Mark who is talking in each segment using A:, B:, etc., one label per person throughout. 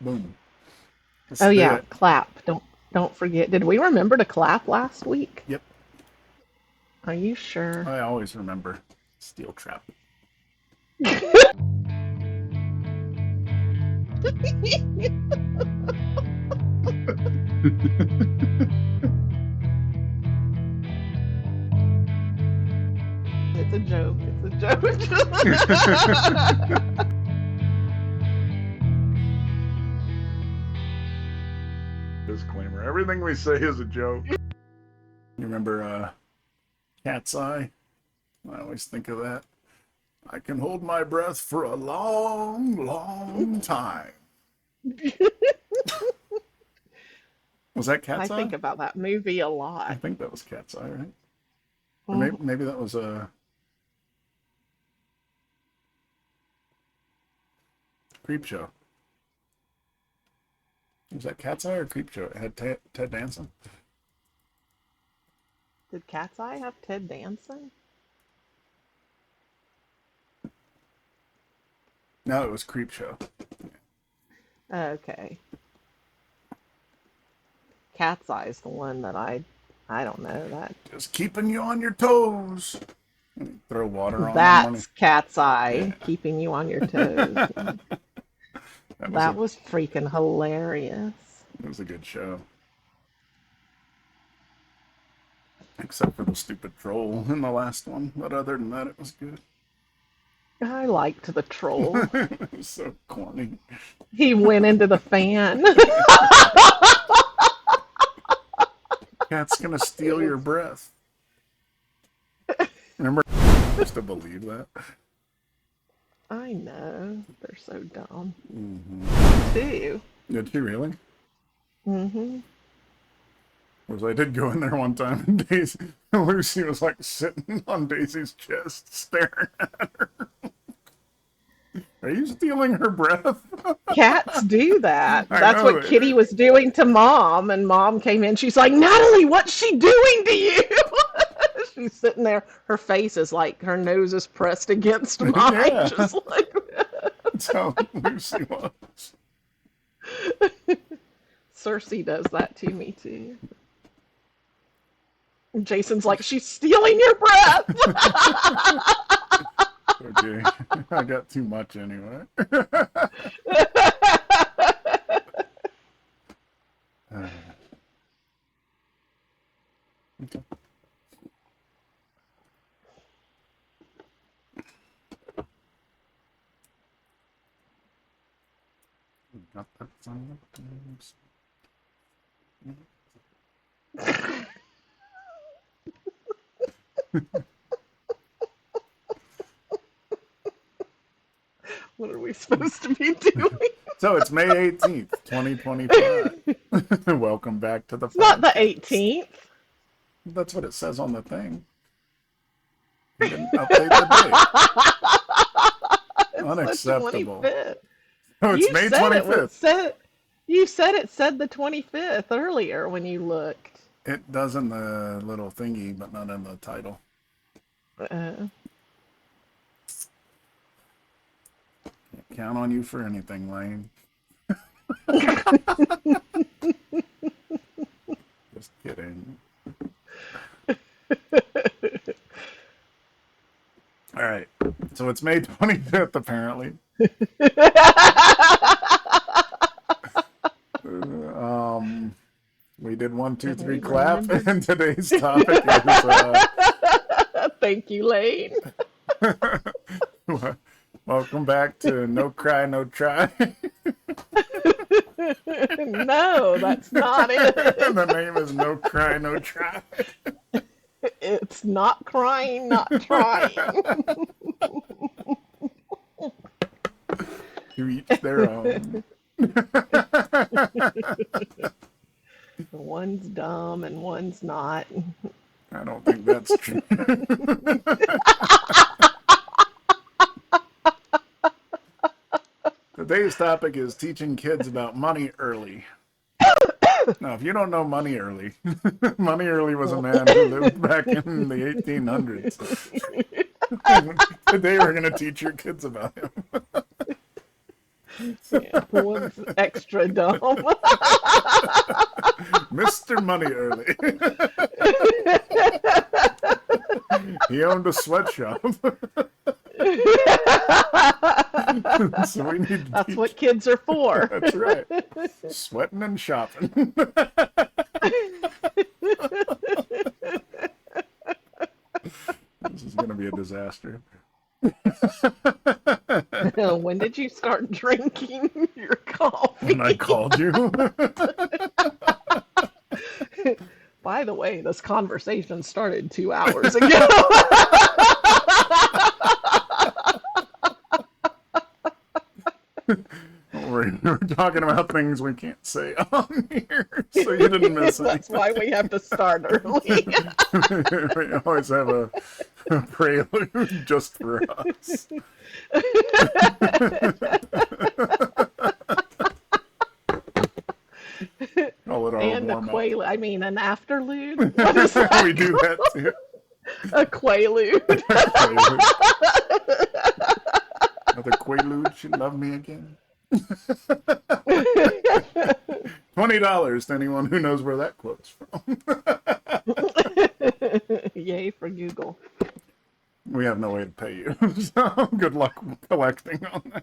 A: Boom. Let's
B: Oh
A: do
B: yeah,
A: it.
B: clap. Don't forget. Did we remember to clap last week?
A: Yep.
B: Are you sure?
A: I always remember. Steel trap.
B: It's a joke. It's a joke.
A: Disclaimer. Everything we say is a joke. You remember Cat's Eye? I always think of that. I can hold my breath for a long, long time. Was that
B: I
A: Cat's Eye?
B: think about that movie a
A: I
B: lot.
A: think that was Cat's Eye, right? Or
B: Mhm.
A: maybe that was a Creep Show. Was that Cat's Eye or Creep Show? It had Ted Danson.
B: Did Cat's Eye have Ted Danson?
A: No, it was Creep Show.
B: Okay. Cat's Eye is the one that I don't know that.
A: Just keeping you on your toes. Throw water on them when he...
B: That's Cat's
A: Yeah,
B: Eye, keeping you on your toes.
A: that was
B: That was freaking hilarious.
A: a good show. Except for the stupid troll in the last one. But other than that, it was good.
B: I liked the troll.
A: It was so corny.
B: He went into the fan.
A: Cat's gonna steal
B: It
A: your
B: was,
A: breath. Remember, I used to believe that.
B: I know. They're so dumb.
A: Mm-hmm.
B: Too.
A: Did she really?
B: Mm-hmm.
A: Was I did go in there one time and Daisy, Lucy was like sitting on Daisy's chest, staring at her. Are you stealing her breath?
B: Cats do that.
A: I
B: That's
A: know
B: what Kitty
A: it.
B: was doing to Mom, and Mom came in. She's like, Natalie, what's she doing to you? She's sitting there. Her face is like her nose is pressed against mine,
A: Yeah,
B: just like
A: that's how Lucy was.
B: Cersei does that to me too. Jason's like, she's stealing your breath.
A: Okay, I got too much anyway. Okay. Got that song.
B: What are we supposed to be doing?
A: So it's May 18th, 2025. Welcome back to the
B: It's not the
A: podcast.
B: 18th.
A: That's what it says on the thing. You didn't update the date.
B: It's the
A: Unacceptable.
B: 25th.
A: Oh, it's
B: You
A: May
B: said it was
A: 25th.
B: said. You said it said the 25th earlier when you looked.
A: It does in the little thingy, but not in the title.
B: Uh,
A: Can't count on you for anything, Lane. Just kidding. All right. So it's May 25th, apparently. We did one, two,
B: and
A: three,
B: we
A: clap,
B: remembered.
A: and today's topic is
B: Thank you, Lane.
A: welcome back to No Cry, No Try.
B: No, that's not it.
A: The name is No Cry, No Try.
B: It's not crying, not trying.
A: To each their own.
B: One's dumb and one's not.
A: I don't think that's true. Today's topic is teaching kids about money early. Now, if you don't know Money Early, Money Early was a man who lived back in the 1800s. Today we're going to teach your kids about him.
B: Yeah, one's extra dumb.
A: Mr. Money Early. He owned a sweatshop. So we need to
B: That's
A: teach.
B: what kids are for.
A: That's right. Sweating and shopping. This is going to be a disaster.
B: When did you start drinking your coffee?
A: When I called you.
B: By the way, this conversation started 2 hours ago.
A: We're talking about things we can't say on here, so you didn't miss
B: That's
A: anything.
B: why we have to start early.
A: We always have a prelude just for us. Call it our
B: And a
A: warm-up.
B: quaalude. I mean, an afterlude? What is that?
A: We do that too.
B: A quaalude.
A: Quaalude. Another Quaalude should love me again. $20 to anyone who knows where that quote's from.
B: Yay for Google.
A: We have no way to pay you, so good luck collecting on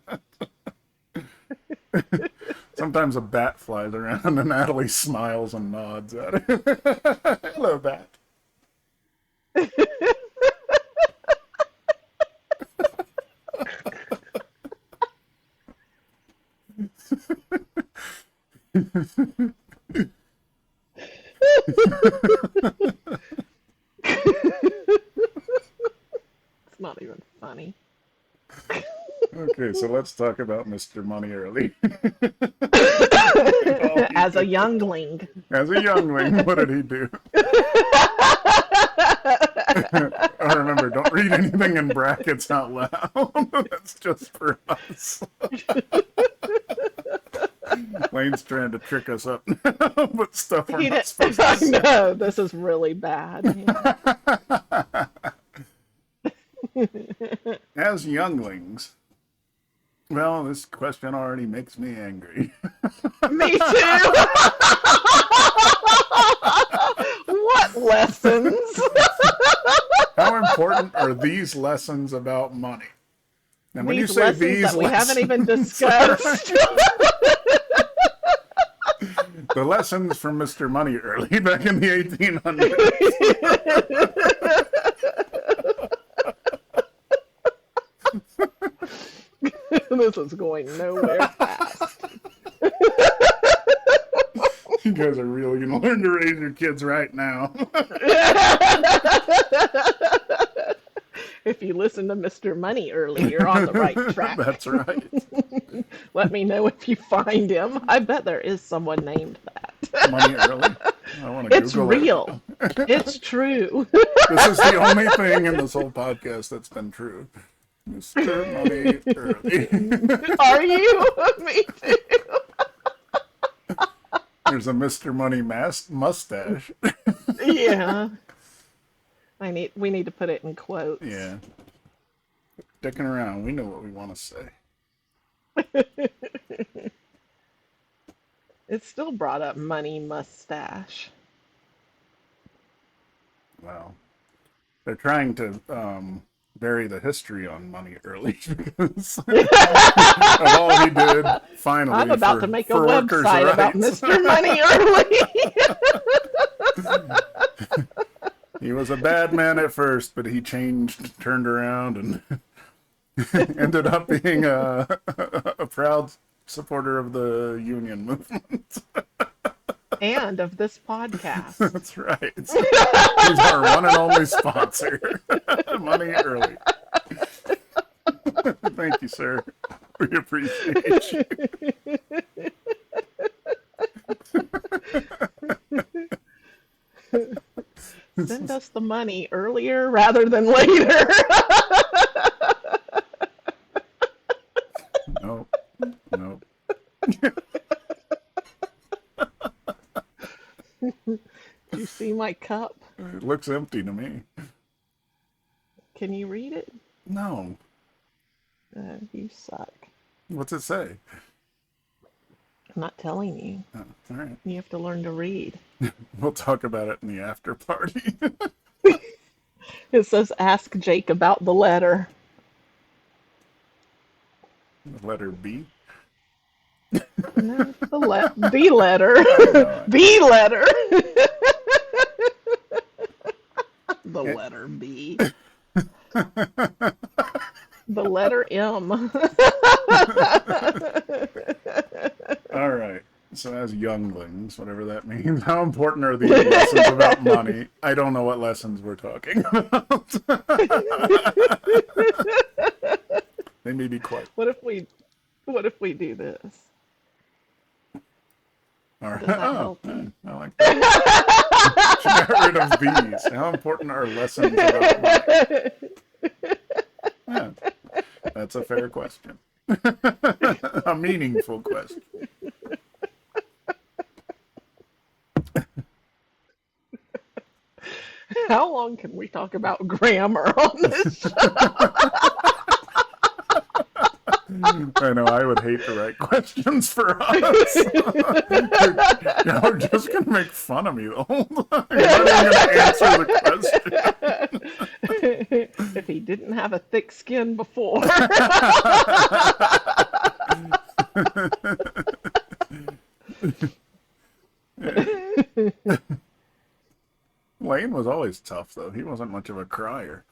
A: that. Sometimes a bat flies around and Natalie smiles and nods at it. Hello, bat.
B: It's not even funny.
A: Okay, so let's talk about Mr. Money Early.
B: As a youngling.
A: As a youngling, what did he do? Oh, remember, don't read anything in brackets out loud. That's just for us. Lane's trying to trick us up now, but stuff we're not supposed to
B: I
A: say.
B: know, this is really bad.
A: As younglings, well, this question already makes me angry.
B: Me too. What lessons?
A: How important are these lessons about money? And when you
B: These
A: say
B: lessons
A: these
B: that we haven't
A: lessons,
B: even discussed.
A: the lessons from Mr. Money Early back in the 1800s.
B: This is going nowhere fast.
A: You guys are really going to learn to raise your kids right now.
B: If you listen to Mr. Money early, you're on the right track.
A: That's right.
B: Let me know if you find him. I bet there is someone named that.
A: Money Early. I want to
B: It's
A: Google
B: real. It's true.
A: This is the only thing in this whole podcast that's been true. Mr. Money Early.
B: Are you? Me too.
A: There's a Mr. Money mustache.
B: Yeah. We need to put it in quotes.
A: Yeah. Sticking around. We know what we want to say.
B: It still brought up money mustache.
A: Well, they're trying to bury the history on Money Early because of all he did finally.
B: I'm about
A: for,
B: to make a
A: for workers'
B: website about
A: rights.
B: Mr. Money Early.
A: He was a bad man at first, but he changed, turned around, and ended up being a proud supporter of the union movement.
B: And of this podcast.
A: That's right. He's our one and only sponsor. Money Early. Thank you, sir. We appreciate you.
B: Send us the money earlier rather than later.
A: Nope. Nope.
B: Do you see my cup?
A: It looks empty to me.
B: Can you read it?
A: No.
B: You suck.
A: What's it say?
B: I'm not telling you.
A: Oh, all right.
B: You have to learn to read.
A: We'll talk about it in the after party.
B: It says, ask Jake about the letter.
A: Letter B.
B: No, the letter.
A: I know.
B: The letter. The
A: It-
B: letter B. The letter M.
A: All right. So as younglings, whatever that means, how important are these lessons about money? I don't know what lessons we're talking about. They may be quite.
B: What if we do this?
A: All right.
B: Does that
A: Oh,
B: help you?
A: I like that. She got rid of these. How important are lessons about money? Yeah, that's a fair question. A meaningful question.
B: How long can we talk about grammar on this show?
A: I know, I would hate to write questions for us. You're just going to make fun of me the whole time. You're not even going to answer the question.
B: If he didn't have a thick skin before.
A: Lane was always tough, though. He wasn't much of a crier.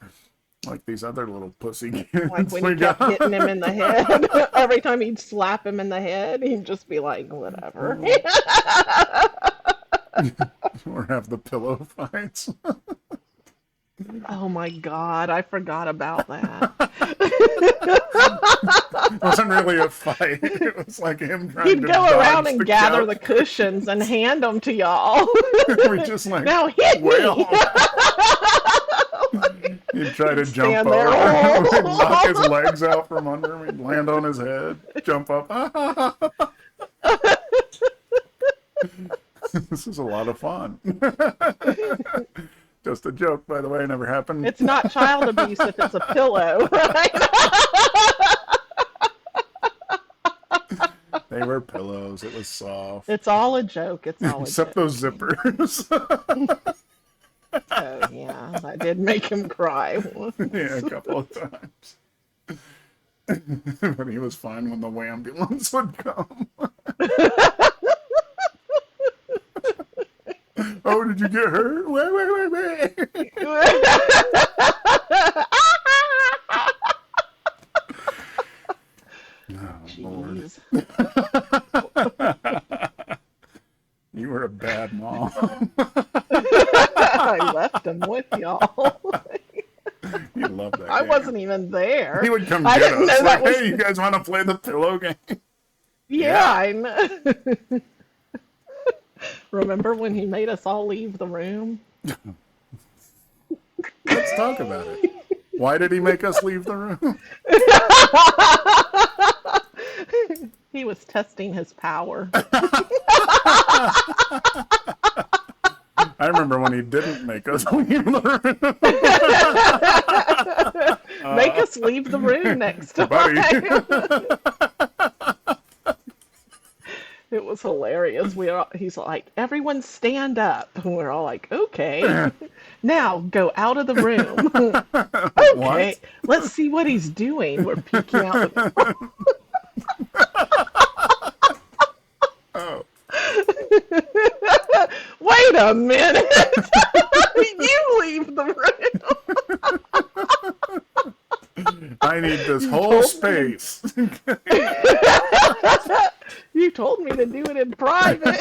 A: Like these other little pussy kids.
B: Like when
A: we
B: he kept
A: got.
B: hitting him in the head. Every time he'd slap him in the head, he'd just be like, whatever.
A: Or have the pillow fights.
B: Oh my God, I forgot about that.
A: It wasn't really a fight. It was like him trying
B: He'd
A: to
B: go around
A: dodge
B: and
A: the
B: gather the
A: couch.
B: cushions and hand them to y'all.
A: We just like
B: Now hit
A: wail.
B: me!
A: He'd try to
B: He'd
A: jump
B: stand
A: over.
B: there.
A: He'd knock his legs out from under him. He'd land on his head, jump up. This is a lot of fun. Just a joke, by the way. Never happened.
B: It's not child abuse if it's a pillow, right?
A: They were pillows. It was soft.
B: It's all a joke. It's all a
A: Except
B: joke.
A: those zippers.
B: Oh, yeah, that did make him cry.
A: Yeah, a couple of times. But he was fine when the ambulance would come. Oh, did you get hurt? Wait. Oh, Lord.
B: Jeez.
A: You were a bad mom.
B: I left him with y'all.
A: You love that
B: I
A: game.
B: wasn't even there.
A: He would come
B: I
A: get
B: didn't
A: us.
B: know
A: Like,
B: that was...
A: hey, you guys want to play the pillow game?
B: Yeah, I know. Remember when he made us all leave the room?
A: Let's talk about it. Why did he make us leave the room?
B: He was testing his power.
A: I remember when he didn't make us leave the room.
B: Make us leave the room next time.
A: Buddy.
B: It was hilarious. He's like, everyone stand up. And we're all like, okay. Now go out of the room. Okay,
A: What?
B: let's see what he's doing. We're peeking out the
A: Oh.
B: Wait a minute. You leave the room.
A: I need this whole space.
B: You told me to do it in private.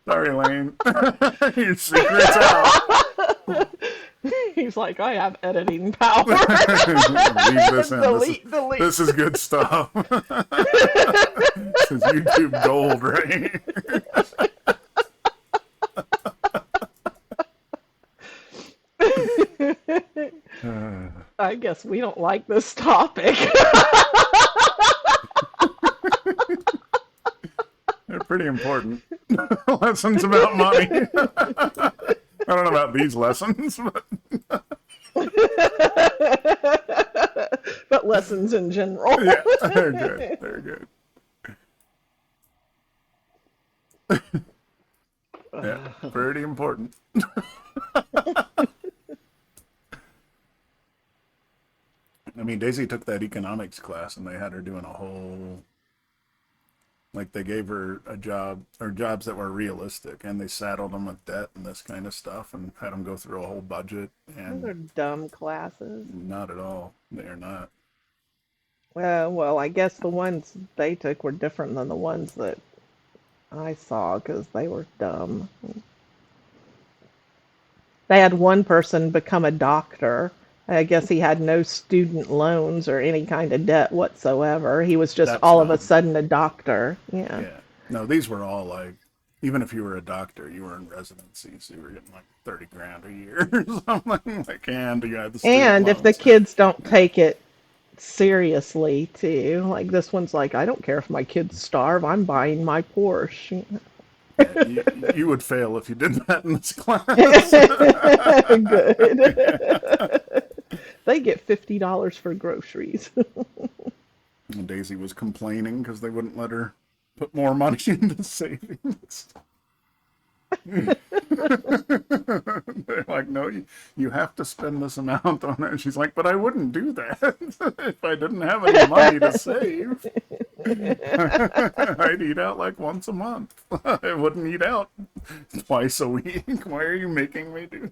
A: Sorry, Lane. Your secret's out.
B: He's like, I have editing power.
A: Leave this in.
B: Delete.
A: This is good stuff. This is YouTube gold, right?
B: I guess we don't like this topic.
A: They're pretty important. Lessons about money. I don't know about these lessons, but
B: But lessons in general.
A: Yeah, they're good. They're good. Yeah, pretty important. I mean, Daisy took that economics class and they had her doing a whole, like, they gave her a job or jobs that were realistic and they saddled them with debt and this kind of stuff and had them go through a whole budget.
B: Those
A: And
B: are dumb classes.
A: not at all. They are not.
B: Well, I guess the ones they took were different than the ones that I saw because they were dumb. They had one person become a doctor. I guess he had no student loans or any kind of debt whatsoever. He was just
A: That's
B: all of a
A: dumb.
B: sudden a doctor. Yeah.
A: Yeah. No, these were all like, even if you were a doctor, you were in residency, so you were getting like 30 grand a year or something. Like, and you had the student
B: And if the
A: loans.
B: kids don't take it seriously, too, like this one's like, I don't care if my kids starve, I'm buying my Porsche.
A: Yeah, you would fail if you did that in this class.
B: Good. They get $50 for groceries.
A: And Daisy was complaining because they wouldn't let her put more money into savings. They're like, no, you have to spend this amount on it. And she's like, but I wouldn't do that if I didn't have any money to save. I'd eat out like once a month. I wouldn't eat out twice a week. Why are you making me do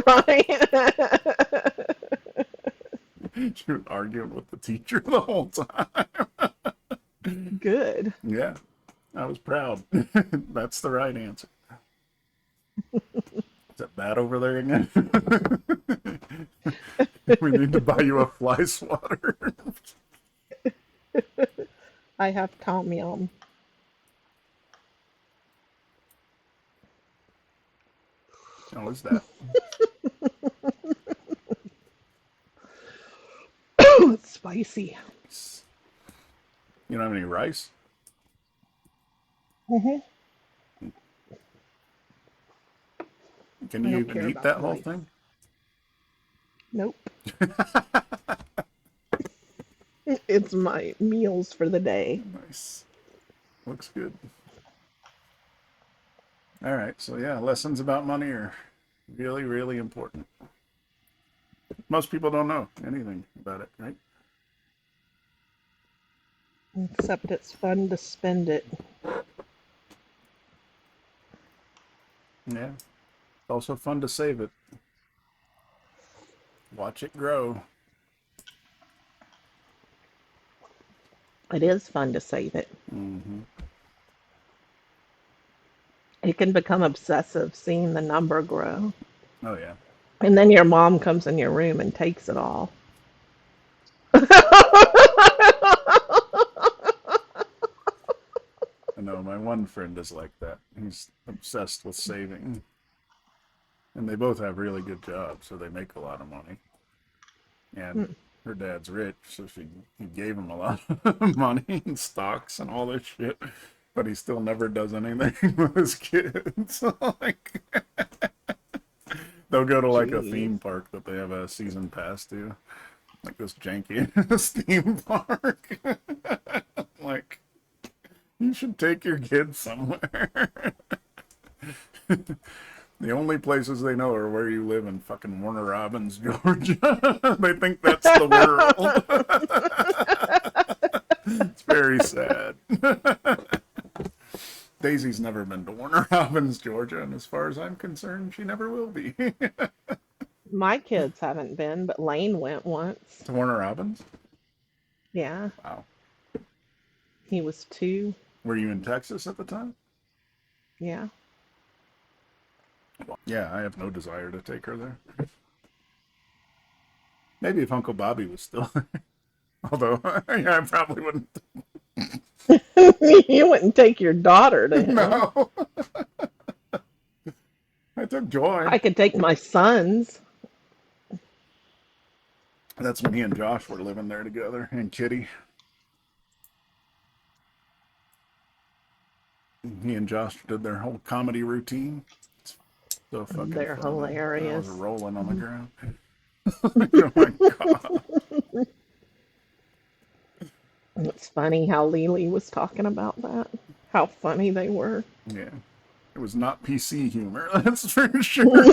B: Right?
A: that? She was arguing with the teacher the whole time.
B: Good.
A: Yeah, I was proud. That's the right answer. Is it bad over there again? We need to buy you a fly swatter.
B: I have Tom Yum.
A: How is that?
B: It's spicy.
A: You don't have any rice?
B: Hmm.
A: Can
B: I
A: you
B: don't
A: even
B: care
A: eat
B: about
A: that
B: the
A: whole
B: rice.
A: thing?
B: Nope. It's my meals for the day.
A: Nice. Looks good. All right, so yeah, lessons about money are really, really important. Most people don't know anything about it, right?
B: Except it's fun to spend it.
A: Yeah. It's also fun to save it. Watch it grow.
B: It is fun to save it.
A: Mm-hmm.
B: It can become obsessive seeing the number grow.
A: Oh, yeah.
B: And then your mom comes in your room and takes it all.
A: I know, my one friend is like that. He's obsessed with saving. And they both have really good jobs, so they make a lot of money. And her dad's rich, so he gave him a lot of money in stocks and all this shit. But he still never does anything with his kids. Like, they'll go to like a
B: Jeez.
A: theme park that they have a season pass to. Like this janky theme park. Like, you should take your kids somewhere. The only places they know are where you live in fucking Warner Robins, Georgia. They think that's the world. It's very sad. Daisy's never been to Warner Robins, Georgia, and as far as I'm concerned, she never will be.
B: My kids haven't been, but Lane went once.
A: To Warner Robins?
B: Yeah,
A: Wow.
B: he was 2.
A: Were you in Texas at the time?
B: Yeah.
A: Yeah, I have no desire to take her there. Maybe if Uncle Bobby was still there. Although, yeah, I probably wouldn't.
B: You wouldn't take your daughter to him.
A: No. I took Joy.
B: I could take my sons.
A: That's when he and Josh were living there together, and Kitty. He and Josh did their whole comedy routine. It's so fucking
B: They're
A: funny. I was
B: hilarious.
A: rolling on the ground. Oh my god.
B: It's funny how Lily was talking about that. How funny they were.
A: Yeah. It was not PC humor, that's for sure.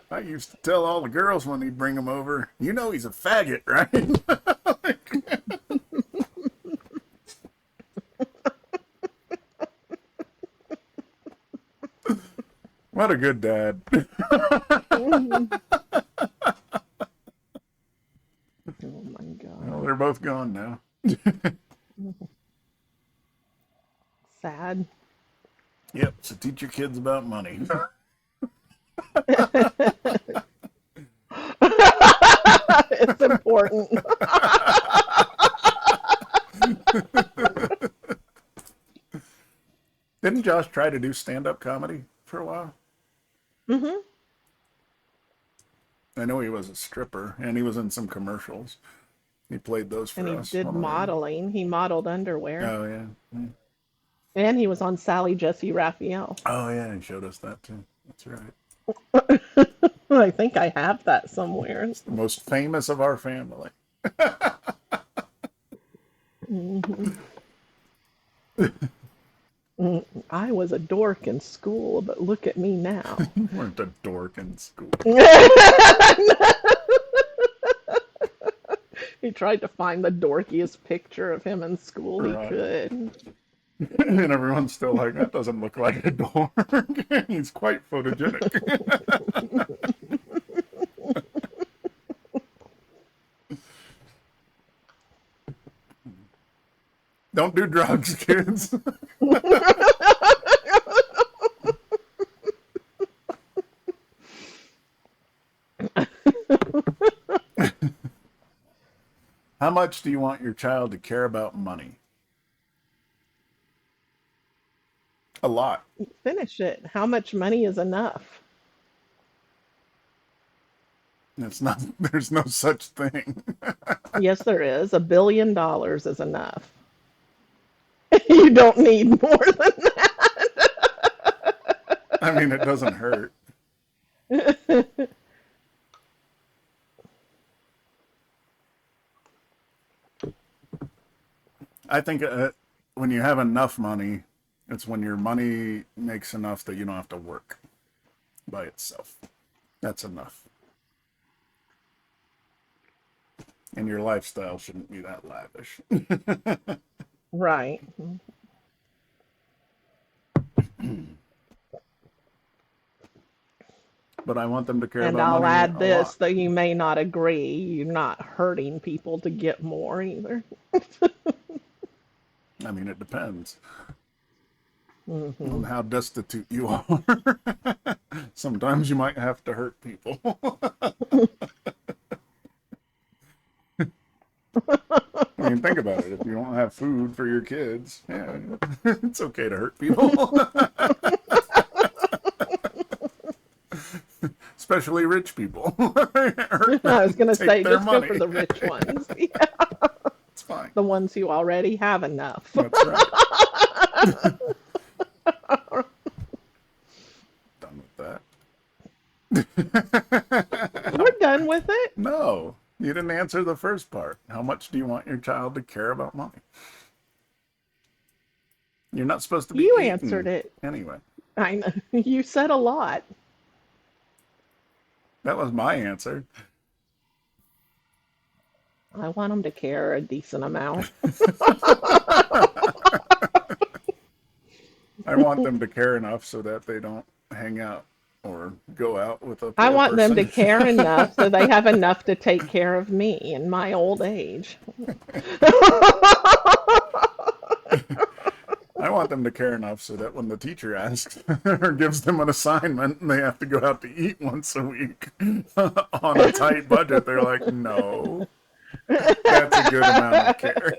A: I used to tell all the girls when he'd bring them over, you know he's a faggot, right? What a good dad.
B: Oh my
A: Well,
B: God.
A: they're both gone now.
B: Sad.
A: Yep, so teach your kids about money.
B: It's important.
A: Didn't Josh try to do stand-up comedy for a while?
B: Hmm.
A: I know he was a stripper, and he was in some commercials. He played those
B: And
A: for
B: he
A: us.
B: did
A: One of them.
B: modeling. He modeled underwear.
A: Oh yeah.
B: And he was on Sally Jesse Raphael.
A: Oh yeah, he showed us that too. That's right.
B: I think I have that somewhere.
A: It's the most famous of our family.
B: Hmm. I was a dork in school, but look at me now.
A: You weren't a dork in school.
B: He tried to find the dorkiest picture of him in school he
A: Right.
B: could.
A: And everyone's still like, that doesn't look like a dork. He's quite photogenic. Don't do drugs, kids. How much do you want your child to care about money? A lot.
B: Finish it. How much money is enough?
A: It's not, there's no such thing.
B: Yes, there is. $1 billion is enough. You don't need more than
A: I mean, it doesn't hurt.
B: that.
A: I think when you have enough money, it's when your money makes enough that you don't have to work by itself. That's enough. And your lifestyle shouldn't be that lavish.
B: Right.
A: But I want them to care
B: And
A: about
B: I'll
A: money
B: add
A: a lot.
B: this, though you may not agree, you're not hurting people to get more either.
A: I mean, it depends
B: Hmm.
A: on how destitute you are. Sometimes you might have to hurt people. I mean, think about it. If you don't have food for your kids, yeah, it's okay to hurt people. Especially rich people.
B: I was going to
A: Take
B: say,
A: their
B: just go
A: money.
B: for the rich ones. Yeah,
A: It's fine.
B: the ones who already have enough.
A: That's right. Done with that.
B: We're done with it.
A: No, you didn't answer the first part. How much do you want your child to care about money? You're not supposed to be
B: You answered
A: eating
B: it.
A: anyway.
B: I know. You said a lot.
A: That was my answer.
B: I want them to care a decent amount.
A: I want them to care enough so that they don't hang out or go out with a
B: I
A: poor
B: want them to
A: person.
B: care enough so they have enough to take care of me in my old age.
A: I want them to care enough so that when the teacher asks or gives them an assignment and they have to go out to eat once a week on a tight budget, they're like, no, that's a good amount of care.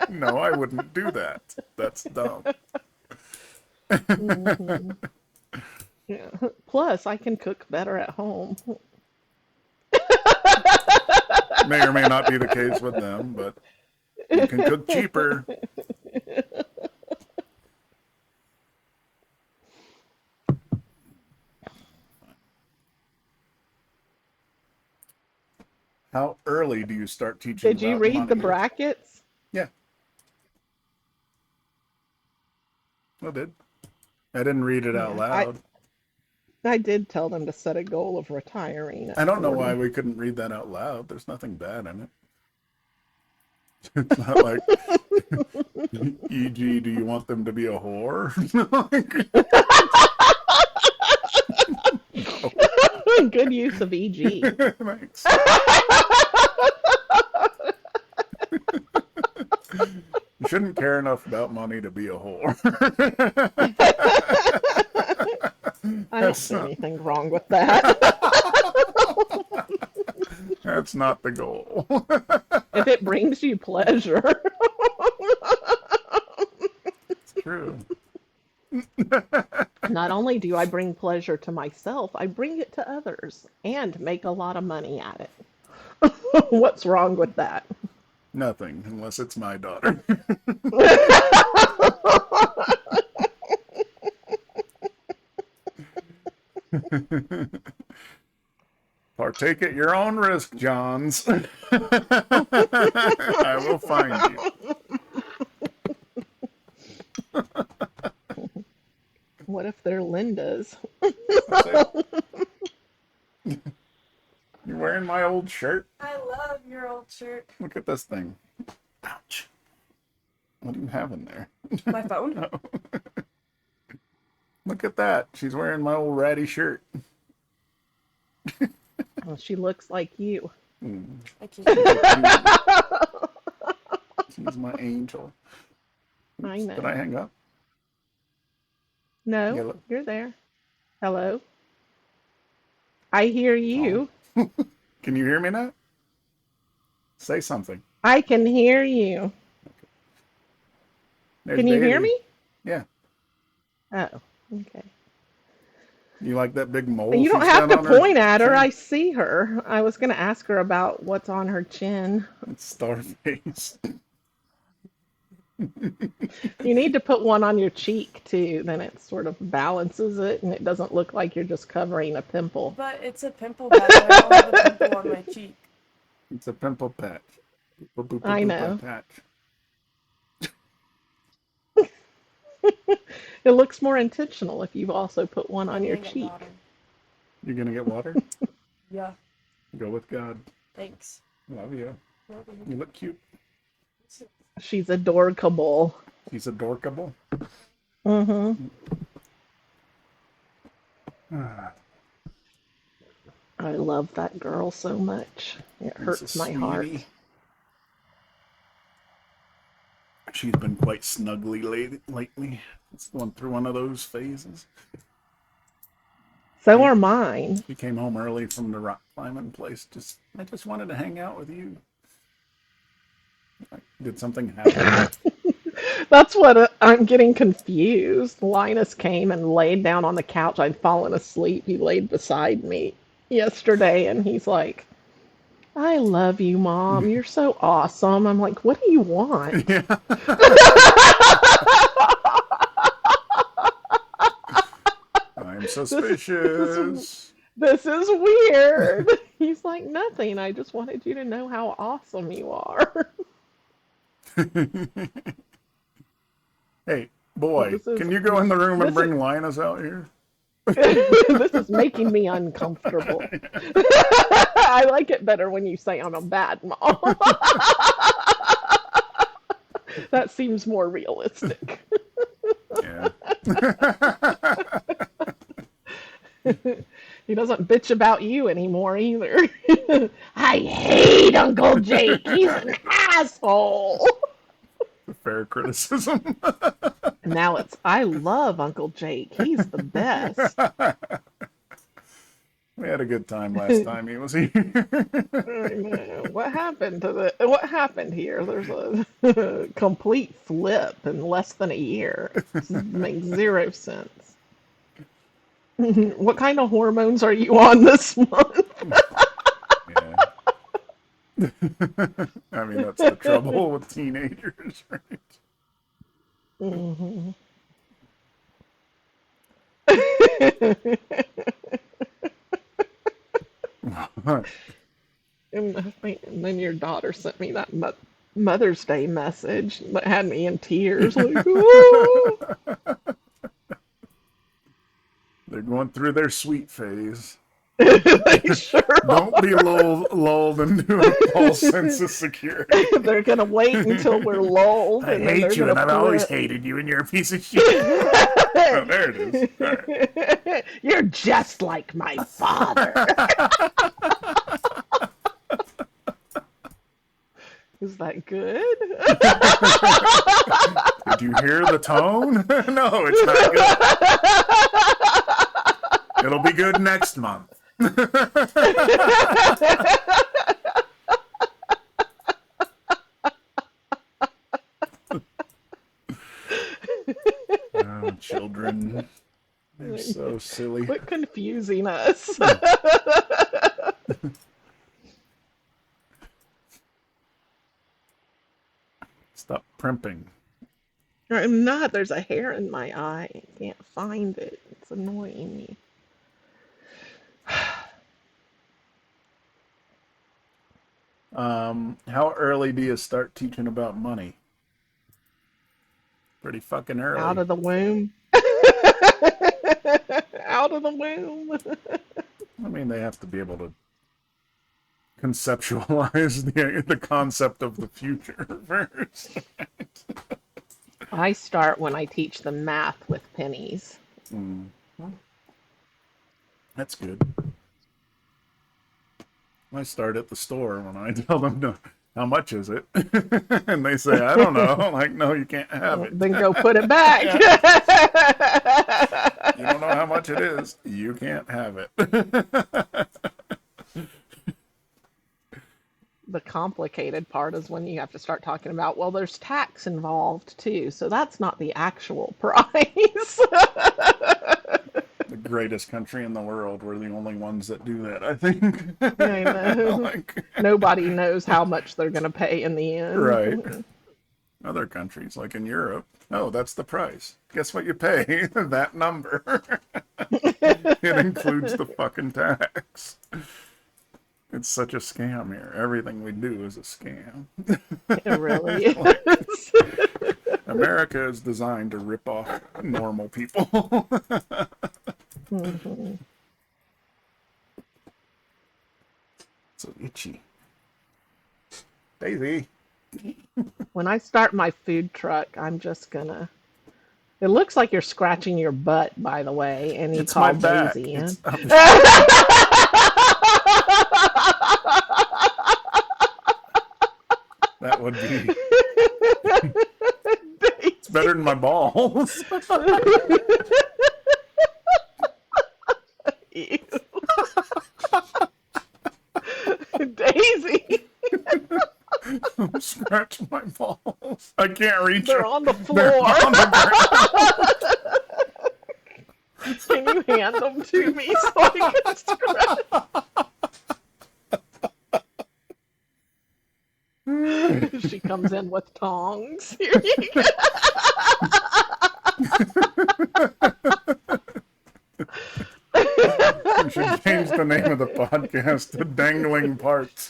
A: No, I wouldn't do that. That's dumb.
B: Mhm. Yeah. Plus, I can cook better at home.
A: May or may not be the case with them, but you can cook cheaper. How early do you start teaching
B: Did you
A: about
B: read the
A: money?
B: brackets?
A: Yeah, I did. I didn't read it out
B: Yeah, I
A: loud.
B: I did tell them to set a goal of retiring at
A: I don't know why
B: 40.
A: we couldn't read that out loud. There's nothing bad in it. It's not like, e.g., do you want them to be a whore? No.
B: Good use of EG.
A: Thanks. You shouldn't care enough about money to be a whore.
B: I don't
A: That's
B: see
A: not,
B: anything wrong with that.
A: that's not the goal.
B: If it brings you pleasure.
A: It's true.
B: Not only do I bring pleasure to myself, I bring it to others and make a lot of money at it. What's wrong with that?
A: Nothing, unless it's my daughter. Partake at your own risk, Johns. I will find you.
B: What if they're Linda's?
A: You're wearing my old shirt?
C: I love your old shirt.
A: Look at this thing. Ouch. What do you have in there?
C: My phone?
A: No. Look at that. She's wearing my old ratty shirt.
B: Well, she looks like you.
C: I can't.
A: She's my angel.
B: I
A: Did I
B: know.
A: hang up?
B: No,
A: Yeah, look.
B: you're there. Hello? I hear you.
A: Can you hear me now? Say something.
B: I can hear you.
A: There's
B: Can you hear
A: Daddy.
B: me?
A: Yeah.
B: Oh, okay.
A: You like that big mole
B: You don't
A: she's
B: have
A: got
B: to
A: on her
B: point at her.
A: chin?
B: I see her. I was going to ask her about what's on her chin.
A: It's Starface.
B: You need to put one on your cheek too. Then it sort of balances it and it doesn't look like you're just covering a pimple.
C: But it's a pimple patch. I don't have a pimple on my cheek.
A: It's a pimple patch. Boop, boop, boop,
B: I
A: boop,
B: know.
A: patch.
B: It looks more intentional if you've also put one on
C: I'm
B: your
C: gonna get
B: cheek.
C: water.
A: You gonna get water?
C: Yeah,
A: Go with God.
C: thanks.
A: Love you.
C: Love you.
A: You look cute.
B: She's adorable.
A: He's adorkable.
B: Mm-hmm.
A: Ah,
B: I love that girl so much. It
A: he's a
B: hurts my heart.
A: sweetie. She's been quite snuggly lately. It's going through one of those phases.
B: So
A: Yeah.
B: are mine.
A: She came home early from the rock climbing place. I just wanted to hang out with you. Did something happen?
B: That's what I'm getting confused. Linus came and laid down on the couch. I'd fallen asleep. He laid beside me yesterday and he's like, I love you, Mom. You're so awesome. I'm like, what do you want?
A: Yeah. I'm suspicious.
B: This is weird. He's like, nothing. I just wanted you to know how awesome you are.
A: Hey, boy,
B: This is
A: can you go in the room and
B: this
A: bring Linus out here?
B: this is making me uncomfortable. I like it better when you say I'm a bad mom. That seems more realistic.
A: Yeah.
B: He doesn't bitch about you anymore either. I hate Uncle Jake. He's an asshole.
A: Fair criticism.
B: Now it's I love Uncle Jake. He's the best.
A: We had a good time last time he was here.
B: I know. What happened to what happened here? There's a complete flip in less than a year. It makes zero sense. What kind of hormones are you on this month?
A: Yeah. I mean, that's the trouble with teenagers, right?
B: Mhm. And then your daughter sent me that Mother's Day message that had me in tears. Like, oh,
A: They're going through their sweet phase.
B: they sure
A: Don't be
B: are.
A: lulled into a false sense of security.
B: They're gonna wait until we're lulled,
A: I
B: and then
A: hate
B: they're
A: you,
B: gonna
A: and I've always
B: flip.
A: hated you, and you're a piece of shit. Oh, there it is. All
B: You're just like my father.
A: right.
B: Is that good?
A: Did you hear the tone? No, it's not good. It'll be good next month. Oh, children. They're so silly.
B: Quit confusing us.
A: Stop primping.
B: I'm not. There's a hair in my eye. I can't find it. It's annoying me.
A: How early do you start teaching about money? Pretty fucking
B: Out
A: early.
B: of the womb. Out of the womb.
A: I mean, they have to be able to conceptualize the concept of the future first.
B: I start when I teach them math with pennies.
A: Mm. That's good. I start at the store when I tell them how much is it, and they say I don't know. I'm like, no, you can't have it.
B: Then go put it back.
A: You don't know how much it is. You can't have it.
B: The complicated part is when you have to start talking about, well, there's tax involved too, so that's not the actual price.
A: The greatest country in the world. We're the only ones that do that, I think.
B: I know.
A: Like,
B: Nobody knows how much they're going to pay in the end.
A: right. Other countries, like in Europe, oh, that's the price. Guess what you pay? That number. It includes the fucking tax. It's such a scam here. Everything we do is a scam.
B: It really
A: Like,
B: is.
A: America is designed to rip off normal people.
B: Mhm.
A: So itchy. Daisy.
B: When I start my food truck, I'm just gonna. It looks like you're scratching your butt, by the way, and you
A: It's my
B: call
A: back.
B: Daisy in.
A: That would be. It's better than my balls.
B: Ew. Daisy,
A: Scratch my balls. I can't reach
B: they're
A: them.
B: on the
A: They're
B: floor.
A: on the
B: Can you hand them to me so I can scratch?
A: ground.
B: She comes in with tongs. Here you go.
A: We should change the name of the podcast to Dangling Parts.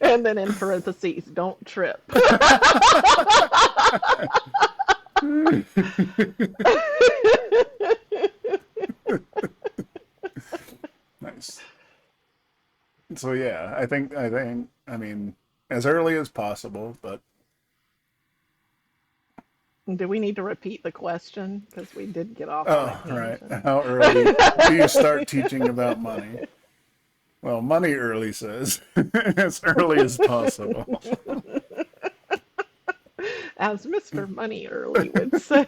B: And then in parentheses, don't trip.
A: Nice. So yeah, I mean, as early as possible, but
B: Do we need to repeat the question? Because we did get off on
A: oh,
B: a
A: right.
B: tangent.
A: How early do you start teaching about money? Well, Money Early says as early as possible.
B: As Mr. Money Early would say.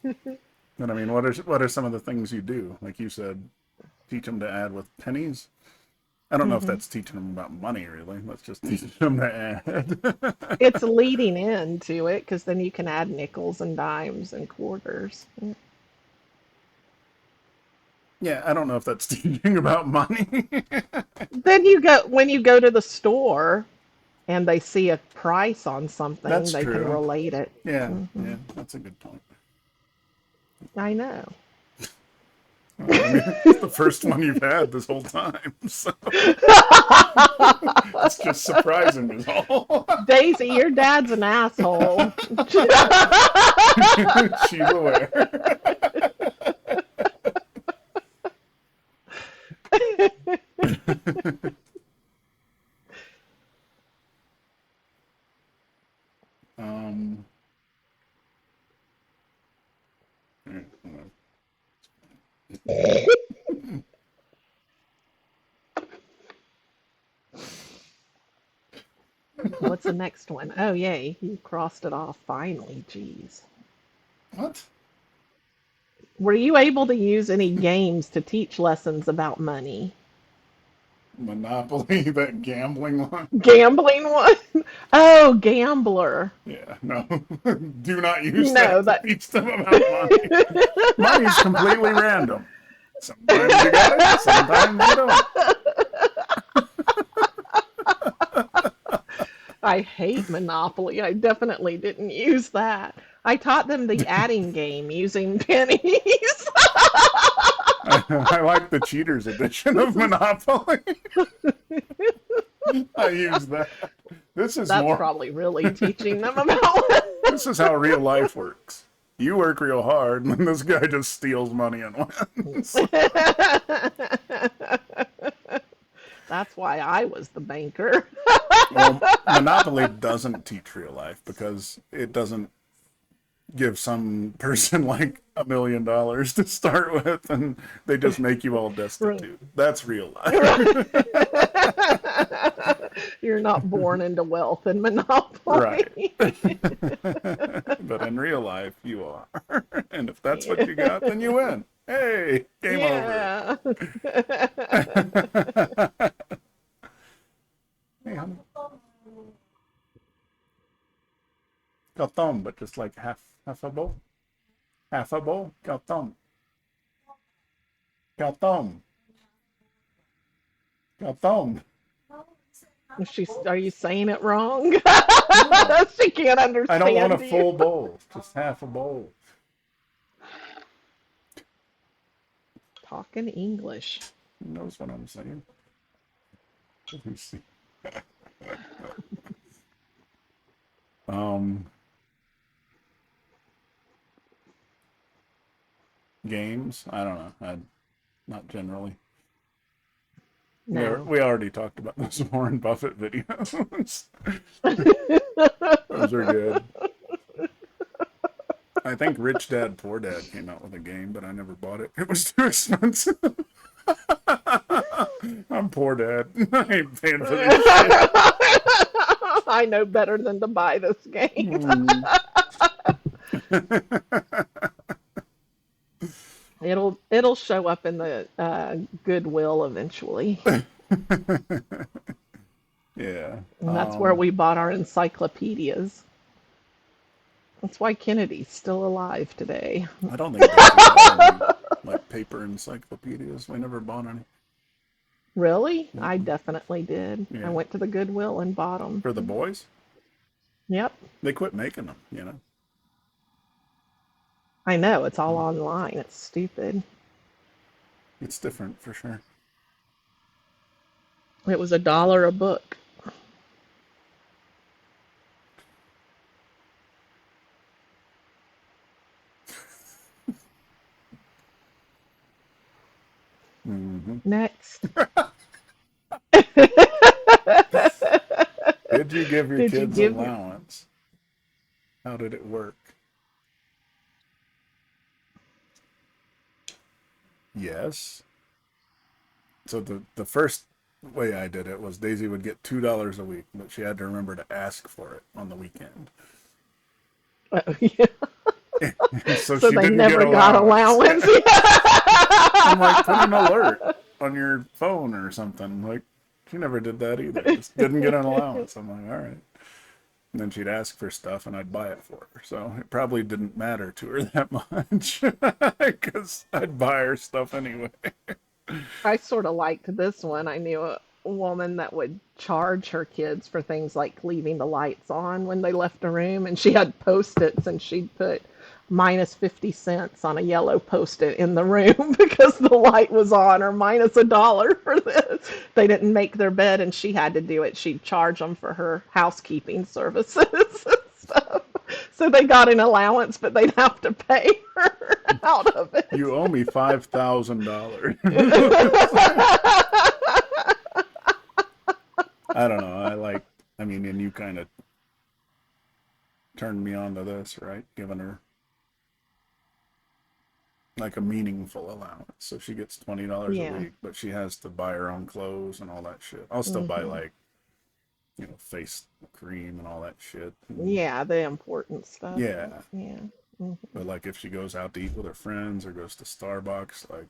A: And I mean, what are some of the things you do? Like you said, teach them to add with pennies. I don't know if
B: Mhm.
A: that's teaching them about money, really. Let's just teach them to add.
B: It's leading into it because then you can add nickels and dimes and quarters.
A: Yeah, I don't know if that's teaching about money.
B: Then you go when you go to the store and they see a price on something,
A: That's
B: they can
A: true.
B: relate it.
A: Yeah,
B: Mhm.
A: yeah, that's a good point.
B: I know.
A: I mean, it's the first one you've had this whole time, so it's just surprising is all.
B: Daisy, your dad's an asshole.
A: She's aware. um,
B: What's the next one? Oh, yay, you crossed it off finally. Jeez.
A: what?
B: Were you able to use any games to teach lessons about money?
A: Monopoly, that gambling one?
B: Gambling one? Oh, gambler.
A: Yeah, no. Do not use
B: No,
A: that to
B: that.
A: teach them about money. Money's completely random. Sometimes you got it, sometimes you don't.
B: I hate Monopoly. I definitely didn't use that. I taught them the adding game using pennies.
A: I like the cheaters edition of Monopoly. I use that. This is
B: That's
A: more.
B: probably really teaching them about
A: This is how real life works. You work real hard, and then this guy just steals money and wins.
B: That's why I was the banker.
A: Well, Monopoly doesn't teach real life because it doesn't give some person like $1 million to start with, and they just make you all destitute. That's real life.
B: You're not born into wealth in Monopoly.
A: Right. But in real life, you are. And if that's what you got, then you win. Hey, game
B: Yeah.
A: over. Hey, honey. Gatom, but just like half a bowl. Half a bowl. Gatom. Gatom. Gatom.
B: Are you saying it wrong?
A: No,
B: She can't
A: I
B: understand
A: don't want a
B: you.
A: full bowl. Just half a bowl.
B: Talking English.
A: Who knows what I'm saying? Let me see. Um, games? I don't know. Not generally.
B: No.
A: We already talked about those Warren Buffett videos. Those are good. I think Rich Dad Poor Dad came out with a game, but I never bought it. It was too expensive. I'm poor dad. I ain't paying for this shit.
B: I know better than to buy this game. It'll show up in the Goodwill eventually.
A: Yeah.
B: And that's where we bought our encyclopedias. That's why Kennedy's still alive today.
A: I don't think they have any, like paper encyclopedias. We never bought any.
B: Really? I definitely did.
A: Yeah.
B: I went to the Goodwill and bought them.
A: For the boys?
B: Yep.
A: They quit making them, you know.
B: I know, it's all online. It's stupid.
A: It's different for sure.
B: It was $1 a book.
A: Mm-hmm.
B: Next.
A: Did you give your
B: Did you
A: kids
B: give
A: allowance? How did it work? Yes. So the first way I did it was Daisy would get $2 a week, but she had to remember to ask for it on the weekend.
B: Oh, yeah.
A: So
B: So
A: she
B: they
A: didn't
B: never
A: get
B: got allowance.
A: I'm like, put an alert on your phone or something. Like, she never did that either. Just didn't get an allowance. I'm like, all right. And then she'd ask for stuff and I'd buy it for her. So it probably didn't matter to her that much because I'd buy her stuff anyway.
B: I sort of liked this one. I knew a woman that would charge her kids for things like leaving the lights on when they left a room, and she had post-its and she'd put minus 50 cents on a yellow post-it in the room because the light was on, or minus $1 for this. They didn't make their bed and she had to do it. She'd charge them for her housekeeping services and stuff. So they got an allowance, but they'd have to pay her out of it.
A: You owe me $5,000. I don't know. And you kind of turned me on to this, right? Giving her like a meaningful allowance. So she gets $20
B: Yeah.
A: a week, but she has to buy her own clothes and all that shit. I'll still buy face cream and all that shit.
B: Yeah, the important stuff.
A: Yeah.
B: Yeah.
A: But like if she goes out to eat with her friends or goes to Starbucks, like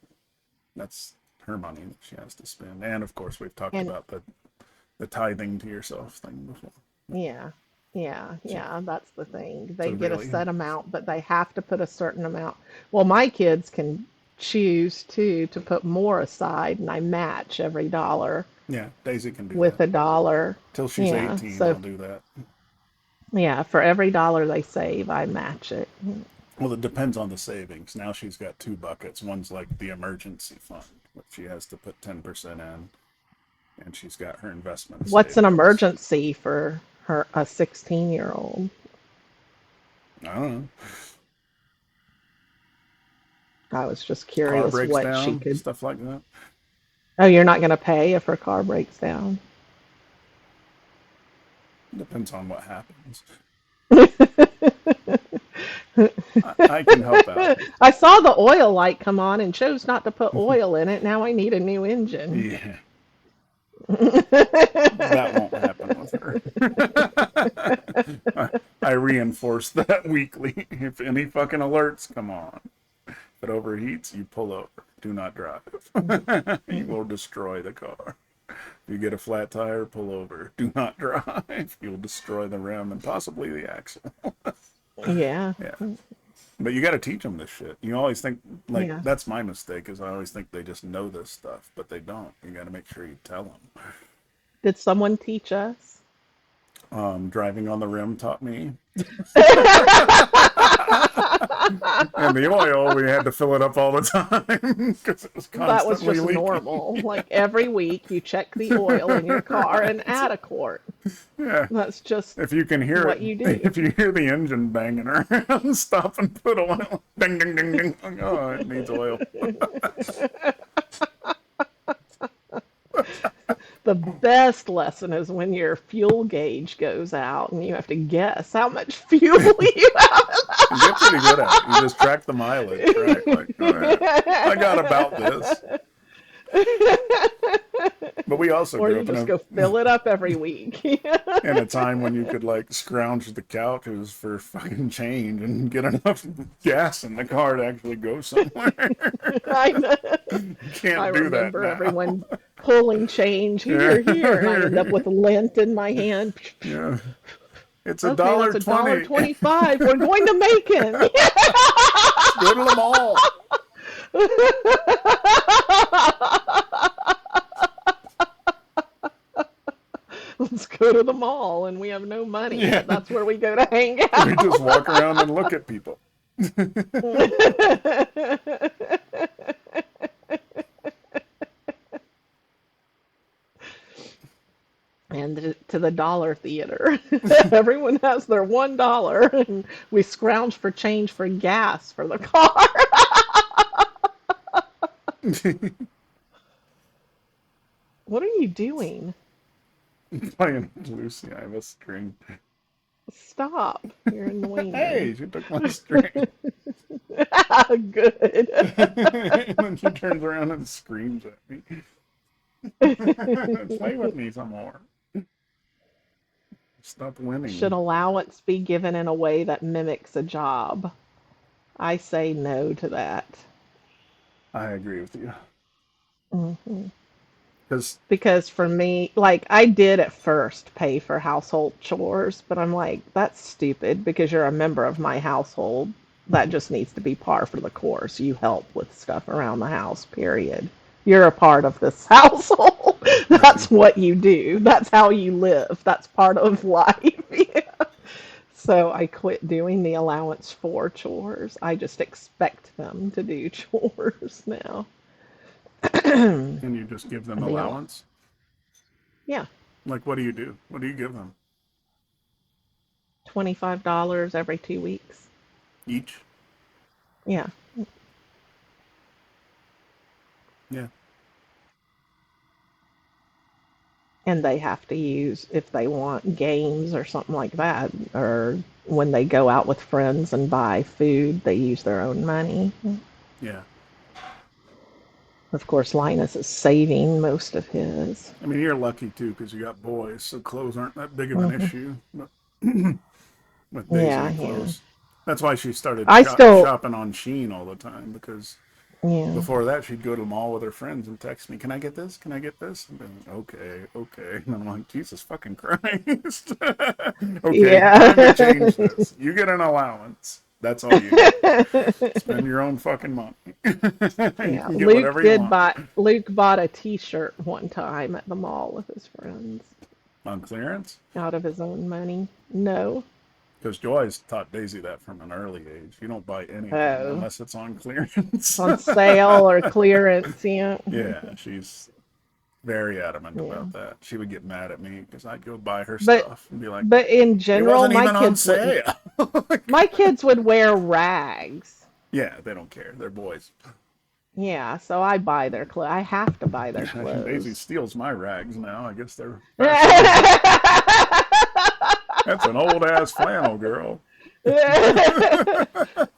A: that's her money that she has to spend. And of course we've talked about the tithing to yourself thing before.
B: Yeah. That's the thing. They
A: So
B: get
A: really-
B: a set amount, but they have to put a certain amount. Well, my kids can choose to put more aside, and I match every dollar
A: Yeah, Daisy can do
B: with
A: that.
B: $1.
A: Till she's
B: Yeah,
A: 18,
B: so
A: I'll do that.
B: yeah, for every dollar they save, I match it.
A: Well, it depends on the savings. Now she's got two buckets. One's like the emergency fund, which she has to put 10% in, and she's got her investment
B: What's an
A: savings.
B: emergency for a 16-year-old?
A: I don't know.
B: I was just
A: Car
B: curious
A: breaks
B: what she
A: down,
B: could.
A: stuff like that.
B: Oh, you're not going to pay if her car breaks down?
A: Depends on what happens. I can help out.
B: I saw the oil light come on and chose not to put oil in it. Now I need a new engine.
A: Yeah. That won't happen with her. I reinforce that weekly. If any fucking alerts come on, if it overheats, you pull over. Do not drive. You will destroy the car. If you get a flat tire, pull over. Do not drive. You'll destroy the rim and possibly the axle.
B: Yeah.
A: Yeah. But you got to teach them this shit. You always think, like,
B: Yeah.
A: that's my mistake, is I always think they just know this stuff, but they don't. You got to make sure you tell them.
B: Did someone teach us?
A: Driving on the rim taught me. And the oil, we had to fill it up all the time because it was
B: That was
A: constantly
B: just
A: leaking.
B: normal. Like every week you check the oil in your car and add a quart.
A: Yeah.
B: That's just
A: If you can hear
B: what
A: it,
B: you do.
A: if you hear the engine banging around, stop and put oil. Ding, ding, ding, ding. Oh, it needs oil.
B: the best lesson is when your fuel gauge goes out and you have to guess how much fuel you have.
A: You get pretty good at it. You just track the mileage, right? Like, all right, I got about this. But we also
B: Or
A: grew
B: you
A: up in
B: just
A: a,
B: go fill it up every week.
A: in a time when you could like scrounge the couches for fucking change and get enough gas in the car to actually go somewhere.
B: I know.
A: You can't
B: I
A: do that
B: remember
A: now.
B: everyone pulling change here, here, and I end up with lint in my hand.
A: Yeah. It's
B: Okay,
A: $1.20.
B: that's $1.25. We're going to Macon.
A: Go to the mall.
B: Let's go to the mall, and we have no money.
A: Yeah.
B: But that's where we go to hang
A: We
B: out.
A: just walk around and look at people.
B: And to the dollar theater. Everyone has their $1, and we scrounge for change for gas for the car. What are you doing?
A: Playing Lucy, I have a string.
B: Stop. You're annoying
A: Hey, she took my string.
B: me. Good.
A: And then she turns around and screams at me. Play with me some more. Stop winning.
B: Should allowance be given in a way that mimics a job? I say no to that.
A: I agree with you.
B: hmm
A: Because
B: Because for me, like I did at first pay for household chores, but I'm like, that's stupid because you're a member of my household. That just needs to be par for the course. You help with stuff around the house, period. You're a part of this household. That's what you do. That's how you live. That's part of life. Yeah. So I quit doing the allowance for chores. I just expect them to do chores now.
A: And you just give them
B: The al-
A: allowance?
B: yeah,
A: Like, what do you do? What do you give them?
B: $25 every 2 weeks.
A: Each?
B: Yeah.
A: Yeah.
B: And they have to use, if they want games or something like that, or when they go out with friends and buy food, they use their own money.
A: Yeah.
B: Of course, Linus is saving most of his.
A: I mean, you're lucky too because you got boys, so clothes aren't that big of an
B: Hmm.
A: issue. But with Daisy
B: Yeah,
A: and
B: yeah.
A: clothes, that's why she started
B: I still,
A: shopping on Shein all the time because
B: yeah.
A: before that she'd go to the mall with her friends and text me, "Can I get this? Can I get this?" And then, okay, okay. And I'm like, Jesus fucking Christ. Okay, time to
B: Yeah.
A: change this. You get an allowance. That's all you get. Spend your own fucking money. You
B: Yeah,
A: can get whatever you want.
B: Luke bought a t-shirt one time at the mall with his friends
A: On clearance?
B: out of his own money. No.
A: Because Joy's taught Daisy that from an early age. You don't buy anything
B: Oh,
A: unless it's on clearance.
B: on sale or clearance, yeah.
A: Yeah, she's very adamant
B: Yeah.
A: about that. She would get mad at me because I'd go buy her
B: But
A: stuff and be like,
B: but in
A: it
B: general,
A: wasn't even on sale.
B: my kids would wear rags.
A: Yeah, they don't care. They're boys.
B: Yeah, so I buy their clothes. I have to buy their
A: Daisy
B: clothes.
A: steals my rags now. I guess they're fashionable.
B: I
A: That's an old ass flannel, girl.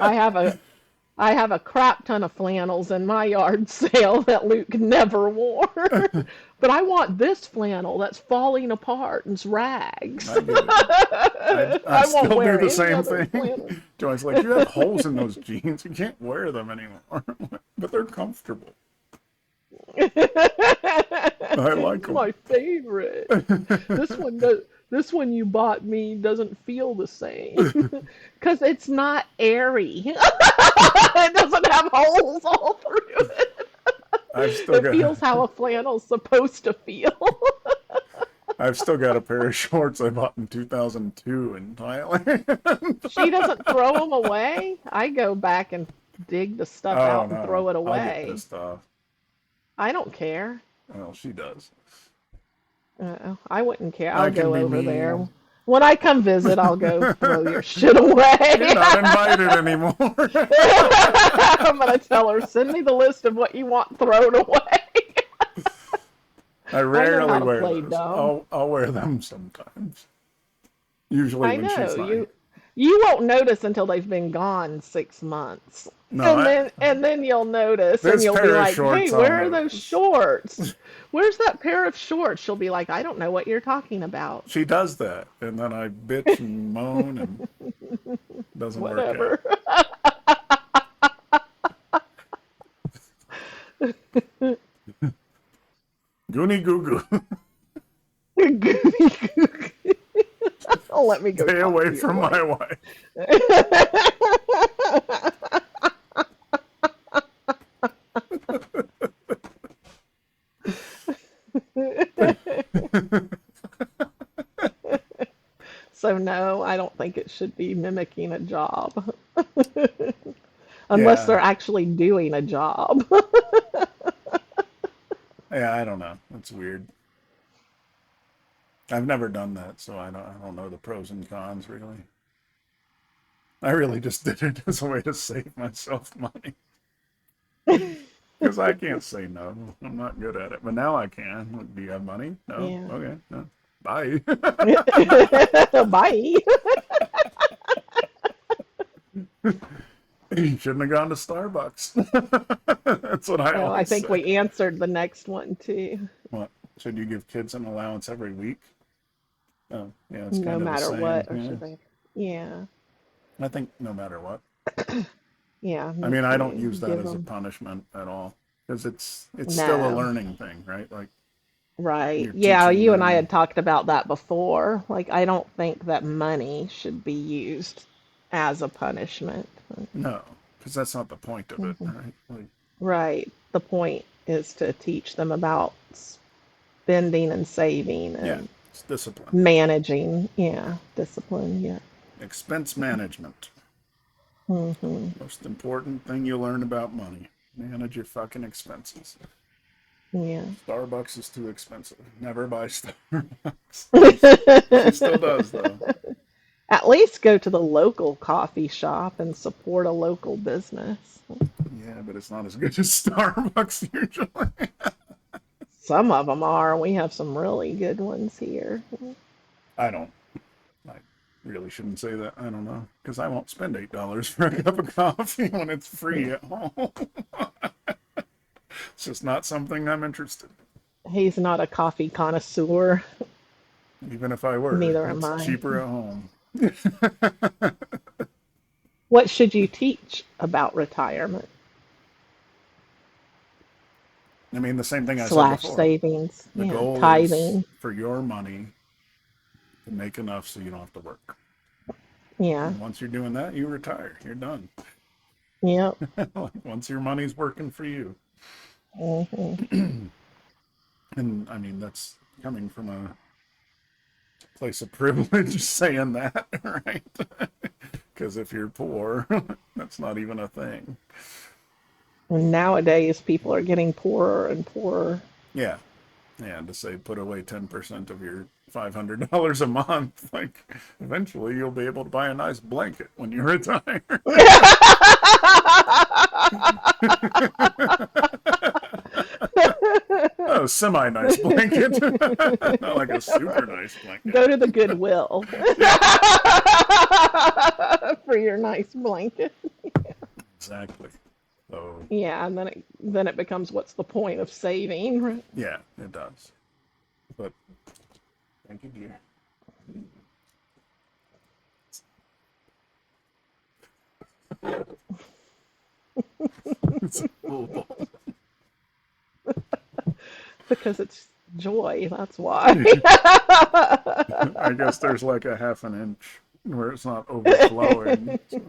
B: have a I have a crap ton of flannels in my yard sale that Luke never wore. But I want this flannel that's falling apart and it's rags.
A: I get it. I
B: I won't
A: still do
B: wear
A: the
B: any
A: same
B: other
A: thing.
B: flannel.
A: Joy's like, you have holes in those jeans. You can't wear them anymore. But they're comfortable. I like
B: It's
A: them.
B: my favorite. This one does. This one you bought me doesn't feel the same because it's not airy. It doesn't have holes all through it.
A: I've still
B: It
A: got
B: feels how a flannel's supposed to feel.
A: I've still got a pair of shorts I bought in 2002 in Thailand.
B: She doesn't throw them away. I go back and dig the stuff
A: Oh
B: out and
A: no,
B: throw it
A: I'll get
B: away.
A: pissed off.
B: I don't care.
A: Well, she does.
B: I wouldn't care.
A: I
B: I'll
A: can
B: go
A: be
B: over there.
A: mean.
B: When I come visit, I'll go throw your shit away.
A: You're not invited anymore.
B: I'm gonna tell her, send me the list of what you want thrown away.
A: I
B: I know how
A: rarely
B: to
A: wear
B: play
A: those.
B: dumb.
A: I'll wear them sometimes. Usually
B: I
A: when she's
B: know
A: not.
B: you won't notice until they've been gone 6 months.
A: No,
B: And then you'll notice and
A: this
B: you'll be
A: pair of
B: like, "Hey,
A: shorts I'll
B: where are those
A: notice.
B: shorts? Where's that pair of shorts?" She'll be like, "I don't know what you're talking about."
A: She does that, and then I bitch and moan, and it doesn't work out.
B: Whatever.
A: Goonie goo goo.
B: Don't let me go
A: Stay
B: talk
A: away
B: to your
A: from my
B: wife.
A: wife.
B: So no, I don't think it should be mimicking a job. Unless
A: Yeah,
B: they're actually doing a job.
A: yeah. I don't know. That's weird. I've never done that, so I don't know the pros and cons really. I really just did it as a way to save myself money because I can't say no. I'm not good at it, but now I can. Do you have money? No.
B: Yeah.
A: Okay. No. Bye.
B: Bye.
A: You shouldn't have gone to Starbucks. That's what I
B: Oh, I
A: always
B: think
A: say.
B: we answered the next one too.
A: What? Should you give kids an allowance every week? Oh, yeah, it's
B: No
A: kind of the
B: matter
A: same.
B: what, or
A: Yeah.
B: should they? Yeah.
A: I think no matter what.
B: Yeah,
A: I
B: me
A: mean, I don't
B: too.
A: use that
B: Give
A: as a
B: them.
A: punishment at all because it's still a
B: No.
A: learning thing, right? Like
B: Right.
A: you're
B: Yeah,
A: teaching
B: you and I
A: them.
B: had talked about that before. Like, I don't think that money should be used as a punishment.
A: No, because that's not the point of it,
B: Mhm.
A: right? Like,
B: Right. The point is to teach them about spending and saving
A: yeah,
B: and
A: it's discipline.
B: managing. Yeah, discipline. Yeah.
A: expense management.
B: Mm-hmm.
A: Most important thing you learn about money. Manage your fucking expenses.
B: Yeah.
A: Starbucks is too expensive. Never buy Starbucks. She still does, though.
B: At least go to the local coffee shop and support a local business.
A: Yeah, but it's not as good as Starbucks usually.
B: Some of them are. We have some really good ones here.
A: I don't. I really shouldn't say that. I don't know. Because I won't spend $8 for a cup of coffee when it's free at home. It's just not something I'm interested
B: He's not a coffee connoisseur.
A: in. Even if I were,
B: Neither am
A: it's
B: I.
A: cheaper at home.
B: What should you teach about retirement
A: I mean, the same thing I said
B: slash
A: before.
B: savings?
A: The
B: Yeah,
A: goal is
B: tithing.
A: for your money to make enough so you don't have to work.
B: Yeah.
A: And once you're doing that, you retire. You're done.
B: Yep.
A: Once your money's working for you.
B: Hmm.
A: And I mean, that's coming from a place of privilege saying that, right? Because if you're poor, that's not even a thing.
B: And nowadays, people are getting poorer and poorer.
A: Yeah. Yeah. To say put away 10% of your $500 a month, like eventually you'll be able to buy a nice blanket when you retire. Oh, semi nice blanket. Not like a super nice blanket.
B: Go to the Goodwill
A: Yeah,
B: for your nice blanket.
A: exactly. So,
B: Yeah, and then it becomes what's the point of saving, right?
A: yeah, it does. But thank you, dear. It's a full bowl.
B: Because it's joy, that's why.
A: I guess there's like a half an inch where it's not overflowing. So.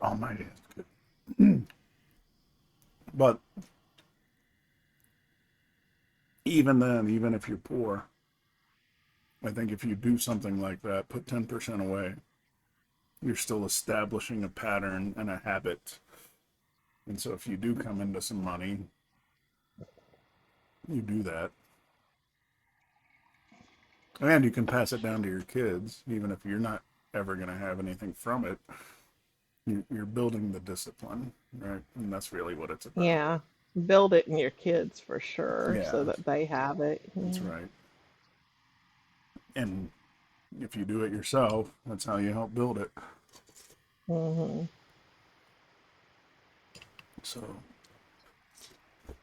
A: Almighty, that's good. But even then, even if you're poor, I think if you do something like that, put 10% away, you're still establishing a pattern and a habit. And so if you do come into some money, you do that. And you can pass it down to your kids, even if you're not ever going to have anything from it. You're building the discipline, right? And that's really what it's about.
B: Yeah, build it in your kids for sure
A: Yeah,
B: so that they have it.
A: that's right. And if you do it yourself, that's how you help build it.
B: Mm-hmm.
A: So,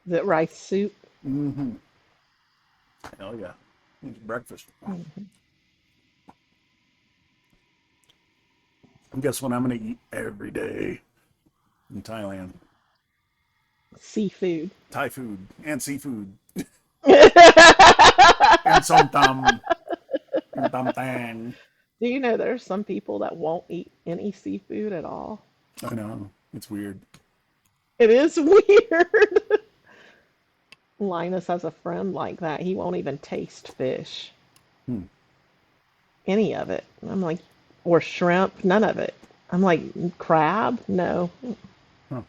B: Is it rice soup?
A: mm-hmm. Hell yeah. It's breakfast.
B: Mm-hmm.
A: And guess what I'm going to eat every day in Thailand?
B: Seafood.
A: Thai food and seafood
B: Do
A: and somtam and tam tang.
B: you know there's some people that won't eat any seafood at all?
A: I know. It's weird.
B: It is weird. Linus has a friend like that. He won't even taste fish,
A: Hmm.
B: any of it. I'm like, or shrimp, none of it. I'm like, crab? No.
A: Huh.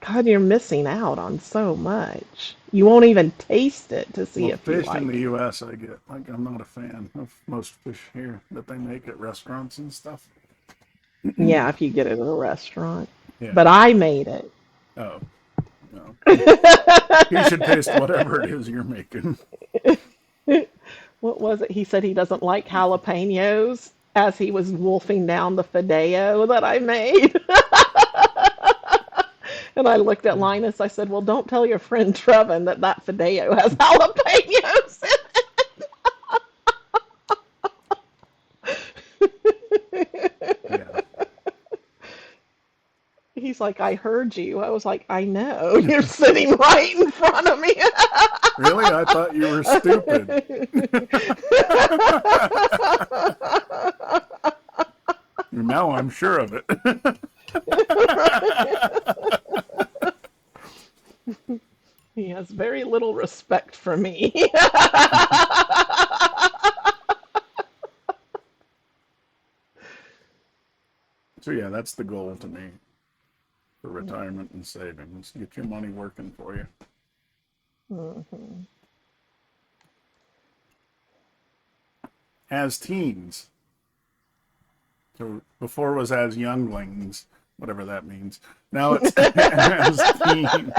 B: God, you're missing out on so much. You won't even taste it to see
A: Well,
B: if you
A: fish in
B: like
A: the
B: it.
A: U.S. I get. Like, I'm not a fan of most fish here that they make at restaurants and stuff.
B: Yeah, if you get it at a restaurant.
A: Yeah.
B: But I made it.
A: Oh, no. He should taste whatever it is you're making.
B: What was it? He said he doesn't like jalapenos as he was wolfing down the fideo that I made. And I looked at Linus. I said, "Well, don't tell your friend Trevin that that fideo has jalapenos in
A: Yeah.
B: it." He's like, "I heard you." I was like, "I know. You're sitting right in front of me."
A: Really? I thought you were stupid. Now I'm sure of it.
B: He has has very little respect for me.
A: So yeah, that's the goal to me for retirement and savings. Get your money working for you.
B: Hmm.
A: As teens. So before was as younglings, whatever that means. Now it's as teens.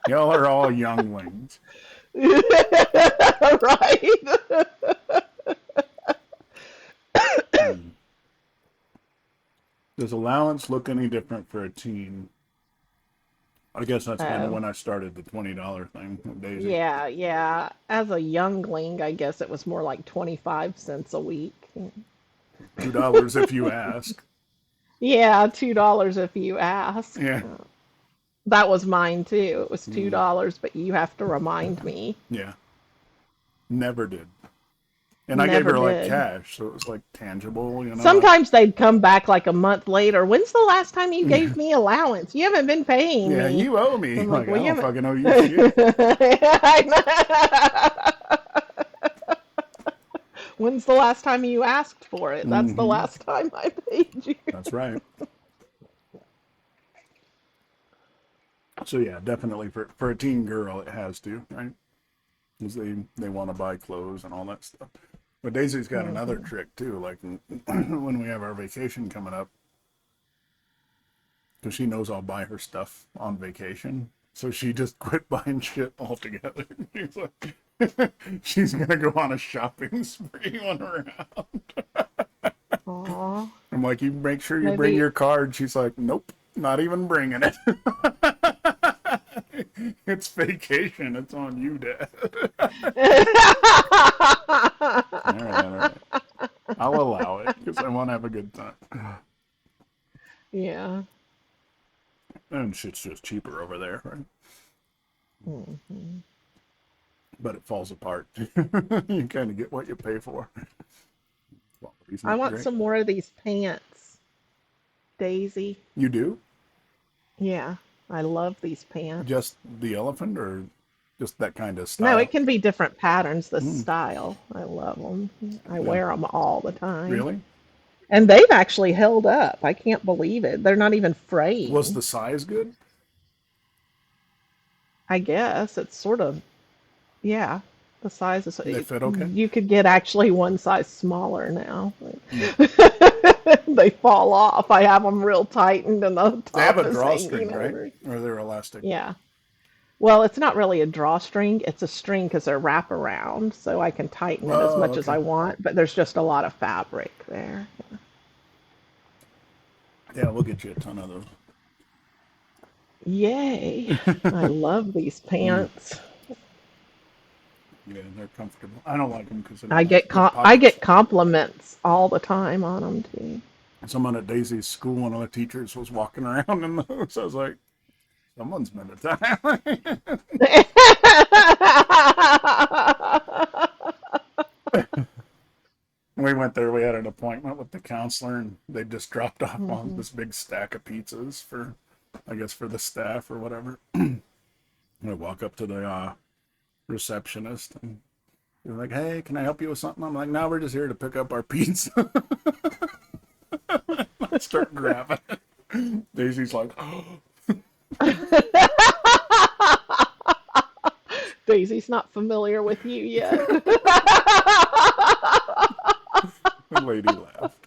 A: Y'all are all younglings.
B: Right?
A: Hmm. Does allowance look any different for a teen? I guess that's kind of
B: Oh,
A: when I started the $20 thing with Daisy.
B: yeah, yeah. As a youngling, I guess it was more like 25 cents a week.
A: $2 if you ask.
B: Yeah, $2 if you ask.
A: Yeah.
B: That was mine too. It was
A: Mm,
B: $2, but you have to remind me.
A: yeah. Never did. And I gave
B: Never
A: her like
B: did.
A: cash, so it was like tangible, you know.
B: Sometimes they'd come back like a month later. When's the last time you gave me allowance? You haven't been paying
A: Yeah,
B: me.
A: you owe me.
B: I'm like,
A: Like, I
B: well, you
A: don't
B: haven't.
A: fucking owe you shit.
B: When's the last time you asked for it? That's the
A: Hmm.
B: last time I paid you.
A: That's right. So yeah, definitely for a teen girl, it has to, right? Because they want to buy clothes and all that stuff. But Daisy's got another
B: Hmm.
A: trick too. Like when we have our vacation coming up, because she knows I'll buy her stuff on vacation. So she just quit buying shit altogether. She's like, she's gonna go on a shopping spree on her out.
B: Aw,
A: I'm like, you make sure you bring
B: maybe.
A: your card. She's like, nope, not even bringing it. It's vacation. It's on you, Dad. All right, all right. I'll allow it because I want to have a good time.
B: Yeah.
A: And shit's just cheaper over there, right?
B: Hmm.
A: But it falls apart. You kind of get what you pay for. Quality's
B: I
A: not
B: want
A: great.
B: some more of these pants, Daisy.
A: You do?
B: Yeah, I love these pants.
A: Just the elephant or just that kind of
B: No,
A: style?
B: it can be different patterns, the
A: Mm,
B: style. I love them. I
A: yeah.
B: wear them all the time.
A: Really?
B: And they've actually held up. I can't believe it. They're not even
A: Was
B: fraying.
A: the size good?
B: I guess it's sort of, yeah, the size is,
A: They fit okay?
B: you could get actually one size smaller now.
A: Mm.
B: They fall off. I have them real tightened and the
A: They have
B: top
A: a
B: is
A: drawstring,
B: hanging
A: right?
B: over.
A: Or they're elastic.
B: Yeah. Well, it's not really a drawstring. It's a string because they're wraparound, so I can tighten it as
A: Oh,
B: much as
A: okay.
B: I want, but there's just a lot of fabric there.
A: Yeah, we'll get you a ton of those.
B: Yay. I love these
A: Mm.
B: pants.
A: Yeah, they're comfortable. I don't like them because they
B: I
A: don't have
B: get
A: the
B: I
A: pockets.
B: get compliments all the time on them too.
A: Someone at Daisy's school, one of the teachers was walking around in those. I was like, someone's been a time. We went there. We had an appointment with the counselor, and they just dropped off on
B: Mhm.
A: this big stack of pizzas for, I guess, for the staff or whatever. I walk up to the receptionist, and they're like, "Hey, can I help you with something?" I'm like, "No, we're just here to pick up our pizza." I start grabbing it. Daisy's like, "Oh."
B: Daisy's not familiar with you yet.
A: The lady laughed.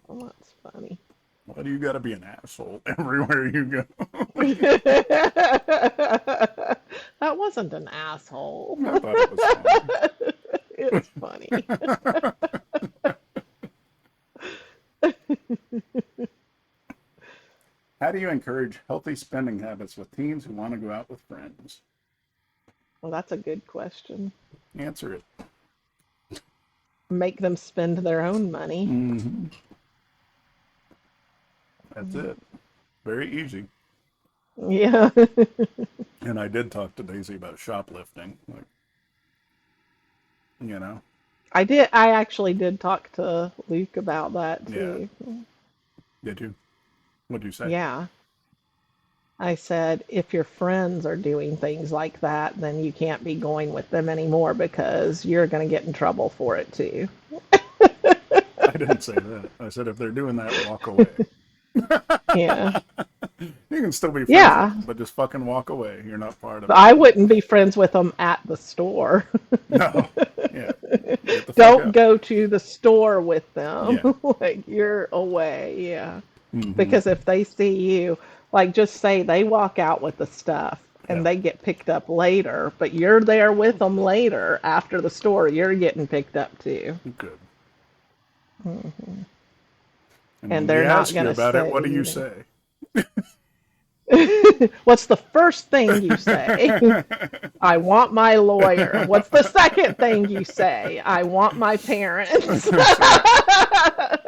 B: Oh, that's funny.
A: Why do you got to be an asshole everywhere you go?
B: That wasn't an asshole.
A: I thought it was funny.
B: It's funny.
A: How do you encourage healthy spending habits with teens who want to go out with friends?
B: Well, that's a good question.
A: Answer it.
B: Make them spend their own money.
A: Hmm. That's it. Very easy.
B: Yeah.
A: And I did talk to Daisy about shoplifting. Like, you know,
B: I actually did talk to Luke about that
A: Yeah.
B: too.
A: Did you? What'd you say?
B: Yeah. I said, if your friends are doing things like that, then you can't be going with them anymore because you're going to get in trouble for it too.
A: I didn't say that. I said if they're doing that, walk away.
B: Yeah.
A: You can still be friends with
B: Yeah.
A: them, but just fucking walk away. You're not part of it.
B: I wouldn't be friends with them at the store.
A: No. Yeah. Get the fuck
B: Don't
A: out.
B: go to the store with them.
A: Yeah.
B: Like you're away. Yeah.
A: Hmm.
B: Because if they see you, like just say they walk out with the stuff
A: Yeah.
B: and they get picked up later, but you're there with them later after the store, you're getting picked up too.
A: Good. And
B: And
A: when they
B: they're not
A: ask
B: going
A: you
B: to
A: about it,
B: say
A: what do you
B: anything.
A: say?
B: What's the first thing you say? I want my lawyer. What's the second thing you say? I want my parents.
A: That's right.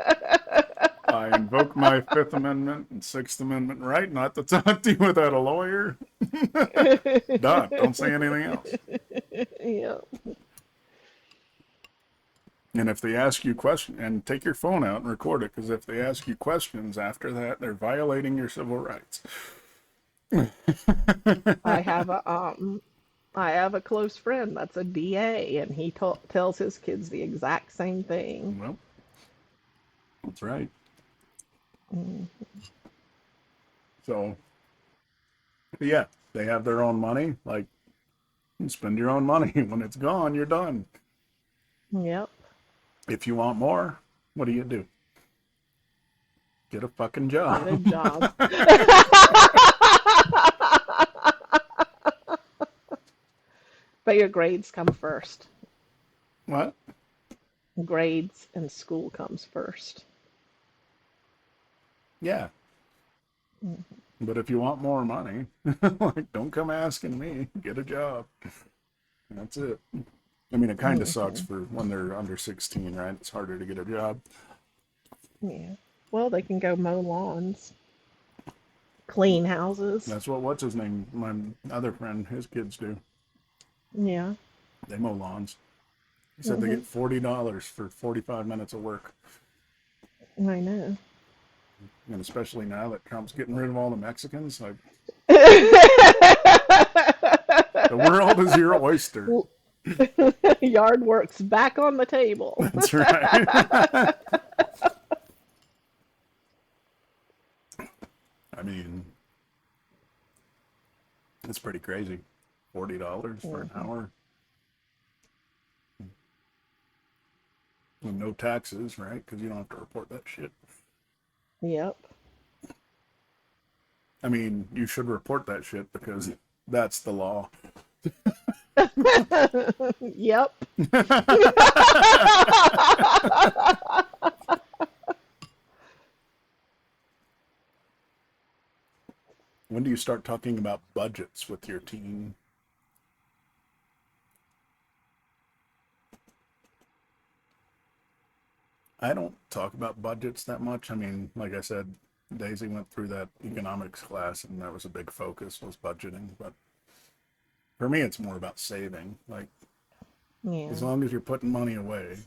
A: I invoke my Fifth Amendment and Sixth Amendment right not to talk to you without a lawyer. Done. Don't say anything else.
B: Yeah.
A: And if they ask you questions, and take your phone out and record it, because if they ask you questions after that, they're violating your civil rights.
B: I have a I have a close friend that's a DA, and he tells his kids the exact same thing.
A: Well, that's right.
B: Mm,
A: So, yeah, they have their own money. Like, you spend your own money. When it's gone, you're done.
B: Yep.
A: If you want more, what do? Get a fucking
B: Get a
A: job.
B: job. But your grades come first.
A: What?
B: Grades and school comes first.
A: Yeah.
B: Mm,
A: But if you want more money, like, don't come asking me. Get a job. That's it. I mean, it kind of sucks
B: mhm.
A: for when they're under 16, right? It's harder to get a job.
B: Yeah. Well, they can go mow lawns, clean houses.
A: That's what, what's his name? My other friend, his kids do.
B: Yeah.
A: They mow lawns. He said they
B: Hmm.
A: get $40 for 45 minutes of work.
B: I know.
A: And especially now that Trump's getting rid of all the Mexicans, like, the world is your oyster.
B: Yard work's back on the table.
A: That's right. I mean, it's pretty crazy. $40 for an
B: Mhm.
A: hour with no taxes, right? Because you don't have to report that shit.
B: Yep.
A: I mean, you should report that shit because that's the law.
B: Yep.
A: When do you start talking about budgets with your team? I don't talk about budgets that much. I mean, like I said, Daisy went through that economics class, and that was a big focus was budgeting. But for me, it's more about saving. Like, as
B: Yeah.
A: long as you're putting money away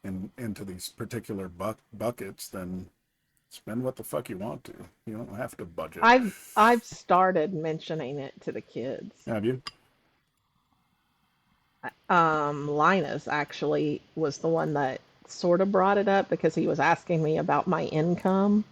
A: into these particular buckets, then spend what the fuck you want to. You don't have to budget.
B: I've started mentioning it to the kids.
A: Have you?
B: Linus actually was the one that sort of brought it up because he was asking me about my income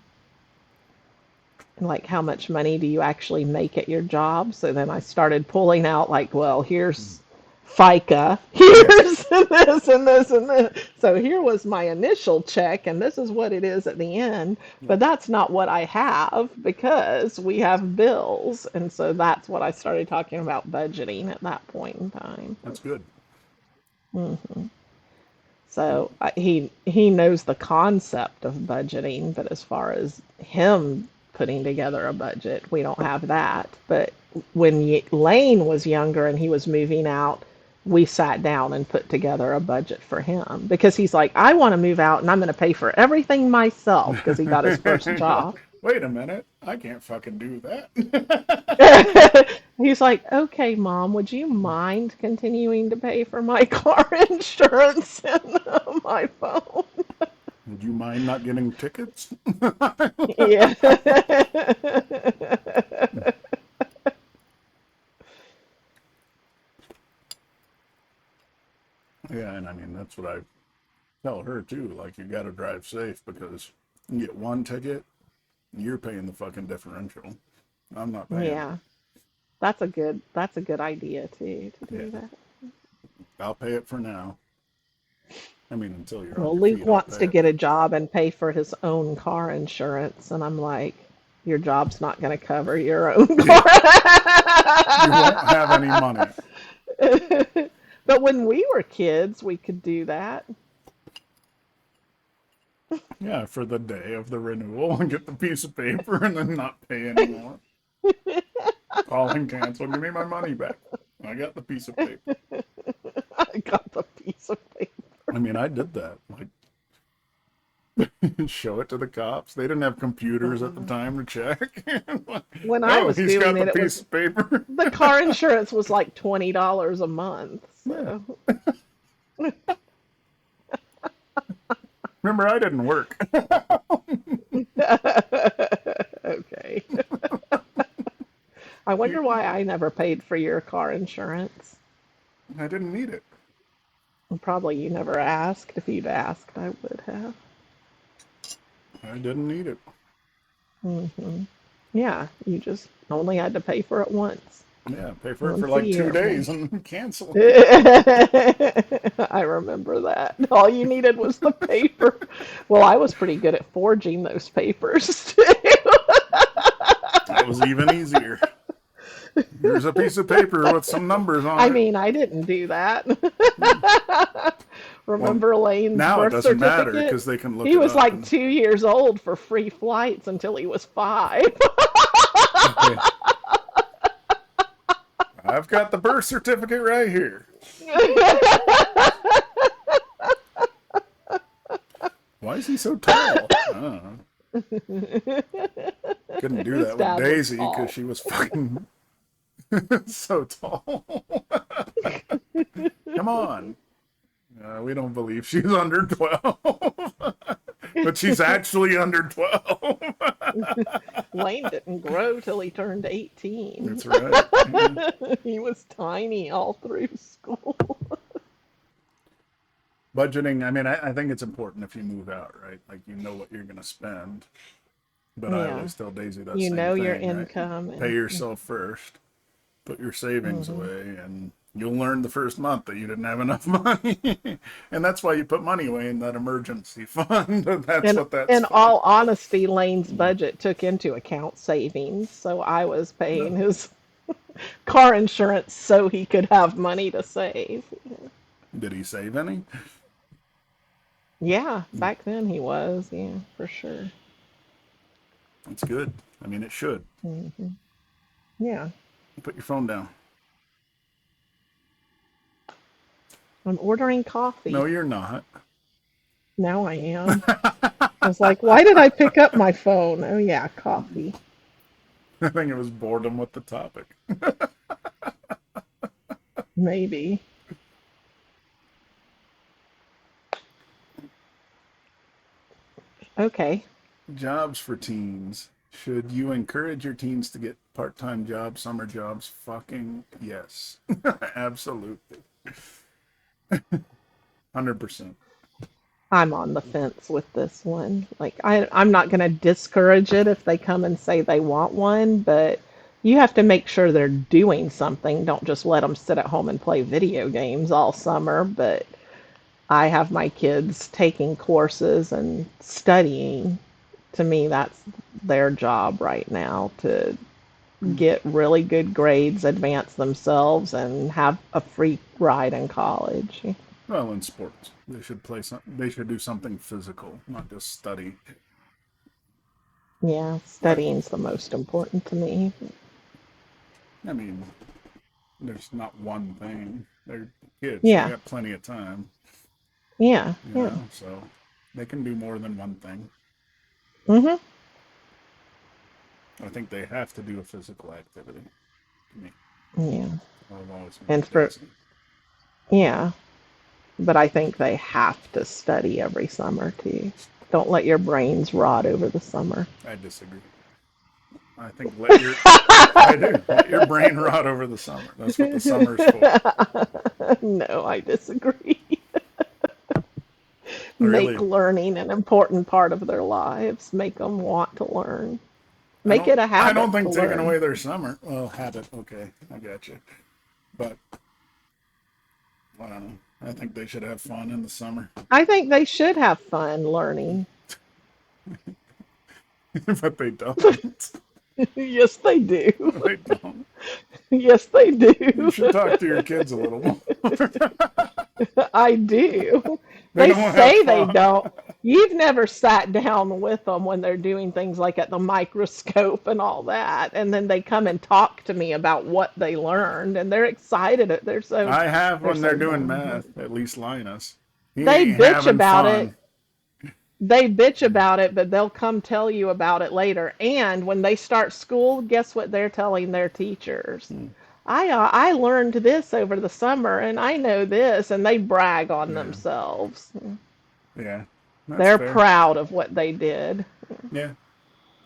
B: and like how much money do you actually make at your job. So then I started pulling out like, well, here's FICA,
A: Yeah.
B: here's this and this and this. So here was my initial check, and this is what it is at the end.
A: Yeah.
B: But that's not what I have because we have bills. And so that's what I started talking about budgeting at that point in time.
A: That's good.
B: Hmm. So he knows the concept of budgeting, but as far as him putting together a budget, we don't have that. But when Lane was younger and he was moving out, we sat down and put together a budget for him because he's like, I want to move out and I'm going to pay for everything myself because he got his first job.
A: wait a minute, I can't fucking do that.
B: He's like, okay, Mom, would you mind continuing to pay for my car insurance and my phone?
A: Would you mind not getting tickets?
B: Yeah.
A: Yeah, and I mean, that's what I tell her too. Like, you got to drive safe because you get one ticket, you're paying the fucking differential. I'm not paying it.
B: Yeah. That's a good idea too, to
A: Yeah,
B: do that.
A: I'll pay it for now. I mean, until you're on
B: Well,
A: your
B: Luke
A: feet, I'll
B: wants
A: pay
B: to
A: it.
B: get a job and pay for his own car insurance, and I'm like, your job's not going to cover your own
A: Yeah,
B: car.
A: you won't have any money.
B: But when we were kids, we could do that.
A: Yeah, for the day of the renewal and get the piece of paper and then not pay anymore. Call and cancel. Give me my money back. I got the piece of paper.
B: I got the piece of paper.
A: I mean, I did that. Like, show it to the cops. They didn't have computers at the time to check.
B: When I
A: Oh,
B: was
A: he's
B: doing
A: got the
B: it, it
A: piece
B: was
A: of paper.
B: the car insurance was like $20 a month.
A: Yeah.
B: So
A: Remember, I didn't work.
B: okay. I wonder why I never paid for your car insurance.
A: I didn't need it.
B: Probably you never asked. If you'd asked, I would have.
A: I didn't need it.
B: Hmm. Yeah, you just only had to pay for it once.
A: Yeah, pay for it for
B: Once a
A: like 2
B: year.
A: days and cancel.
B: I remember that. All you needed was the paper. Well, I was pretty good at forging those papers too.
A: That was even easier. Here's a piece of paper with some numbers
B: I
A: on it.
B: mean, I didn't do that.
A: Well,
B: Remember Lane's
A: now it
B: birth
A: doesn't matter
B: certificate?
A: because they can look
B: He
A: it
B: was
A: up.
B: like 2 years old for free flights until he was 5.
A: Okay. I've got the birth certificate right here. Why is he so tall? I don't know. Couldn't do
B: His
A: that with
B: dad was
A: Daisy because
B: tall.
A: she was fucking so tall. Come on. We don't believe she's under 12. But she's actually under 12.
B: Lane didn't grow till he turned 18.
A: That's right. Yeah.
B: He was tiny all through school.
A: Budgeting, I mean, I think it's important if you move out, right? Like, you know what you're going to spend. But I
B: Yeah.
A: always tell Daisy that
B: You
A: same
B: know your
A: thing, right?
B: income
A: Pay
B: and
A: yourself first, put your savings
B: mhm.
A: away, and you'll learn the first month that you didn't have enough money. And that's why you put money away in that emergency fund. That's
B: And
A: what that's
B: in
A: for.
B: all honesty, Lane's budget took into account savings, so I was paying
A: No.
B: his car insurance so he could have money to save.
A: Did he save any?
B: Yeah, back then he was, yeah, for sure.
A: That's good. I mean, it should.
B: Hmm. Yeah,
A: Put your phone down.
B: I'm ordering
A: No,
B: coffee.
A: you're not.
B: Now I am. I was like, why did I pick up my phone? Oh yeah, coffee.
A: I think it was boredom with the topic.
B: Maybe. Okay.
A: Jobs for teens. Should you encourage your teens to get part-time jobs, summer jobs? Fucking yes. Absolutely. 100%.
B: I'm on the fence with this one. Like I'm not going to discourage it if they come and say they want one, but you have to make sure they're doing something. Don't just let them sit at home and play video games all summer. But I have my kids taking courses and studying. To me, that's their job right now to get really good grades, advance themselves, and have a free ride in college.
A: Well, in sports, they should play some. They should do something physical, not just study.
B: Yeah,
A: I,
B: studying's the most important to me.
A: I mean, there's not one thing. They're kids. They
B: Yeah,
A: got plenty of time,
B: yeah, yeah.
A: so they can do more than one thing.
B: Hmm.
A: I think they have to do a physical activity. To me,
B: Yeah.
A: I've always been
B: And for,
A: Daisy.
B: yeah, but I think they have to study every summer too. Don't let your brains rot over the summer.
A: I disagree. I think I do. Let your brain rot over the summer. That's what the summer's for.
B: No, I disagree. Make
A: Really,
B: learning an important part of their lives. Make them want to learn. Make it a
A: I don't
B: habit to
A: think taking
B: learn.
A: away their summer. Well, habit. Okay, I got you. But I don't know. I think they should have fun in the summer.
B: I think they should have fun learning.
A: But they don't.
B: Yes, they do.
A: They don't.
B: Yes, they
A: You
B: do.
A: should talk to your kids a little more.
B: I do.
A: They
B: They
A: don't have
B: say they
A: fun.
B: don't. You've never sat down with them when they're doing things like at the microscope and all that, and then they come and talk to me about what they learned, and they're excited.
A: I have
B: They're
A: when they're
B: so
A: doing
B: darn
A: math,
B: happy.
A: at least Linus. He
B: They
A: ain't
B: bitch
A: having
B: about it.
A: fun.
B: They bitch about it, but they'll come tell you about it later. And when they start school, guess what they're telling their teachers?
A: Hmm.
B: I learned this over the summer, and I know this, and they brag on
A: Yeah,
B: themselves.
A: yeah, that's
B: They're
A: fair.
B: proud of what they did.
A: Yeah,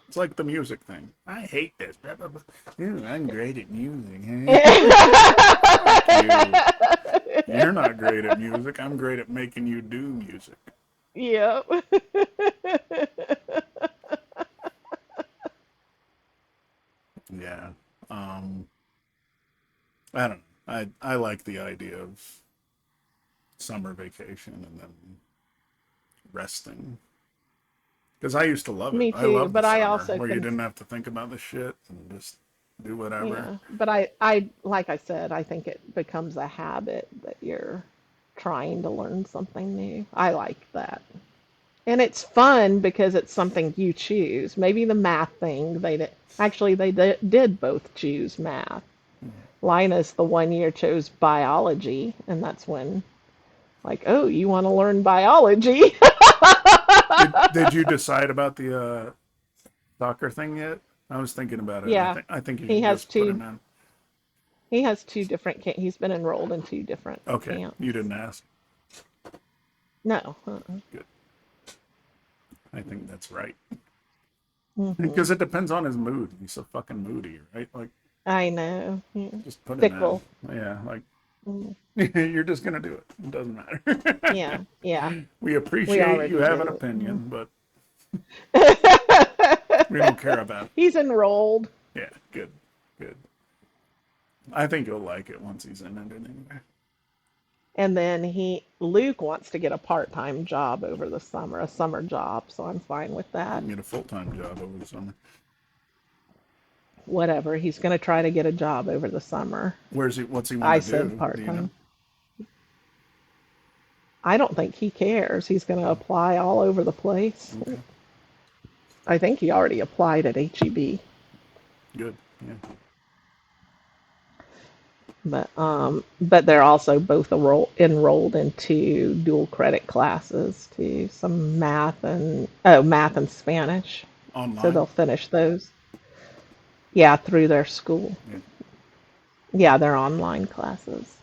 A: it's like the music thing. I hate this. Blah, blah, blah. Ooh, I'm great at music. Fuck you. You're not great at music. I'm great at making you do music.
B: Yep.
A: Yeah. Um, I don't know. I like the idea of summer vacation and then resting. Because I used to love it.
B: Me
A: I
B: too,
A: love the
B: but I
A: summer
B: also
A: where you
B: can,
A: didn't have to think about the shit and just do whatever.
B: yeah. But like I said, I think it becomes a habit that you're trying to learn something new. I like that. And it's fun because it's something you choose. Maybe the math thing, they did both choose math. Linus, the 1 year, chose biology, and that's when, like, oh, you want to learn biology?
A: Did you decide about the soccer thing yet? I was thinking about it.
B: Yeah,
A: I think you
B: he
A: should
B: has
A: just put
B: two.
A: him in.
B: He has two different camp. He's been enrolled in two different
A: Okay, you
B: camps.
A: didn't ask.
B: No.
A: Good. I think that's right.
B: Hmm.
A: Because it depends on his mood. He's so fucking moody, right? Like,
B: I know. Yeah.
A: just put him in.
B: Fickle.
A: Yeah, like
B: Mm.
A: you're just gonna do it. It doesn't matter.
B: Yeah, yeah.
A: We
B: We
A: appreciate you
B: already
A: have an
B: do
A: opinion, but we
B: it.
A: don't care about it.
B: He's enrolled.
A: Yeah, good, good. I think you'll like it once he's in it anyway.
B: And then Luke wants to get a part-time job over the summer, a summer job, so I'm fine with
A: You
B: that.
A: can get a full-time job over the summer.
B: Whatever. He's going to try to get a job over the summer.
A: What's he want
B: I
A: to
B: said
A: do? Do you know?
B: part-time. I don't think he cares. He's going to apply all over the place.
A: Okay,
B: I think he already applied at HEB.
A: good. Yeah.
B: But they're also both enrolled into dual credit classes too, some math and Spanish. So
A: Online.
B: they'll finish those. Yeah, through their school.
A: Yeah.
B: Yeah, they're online classes.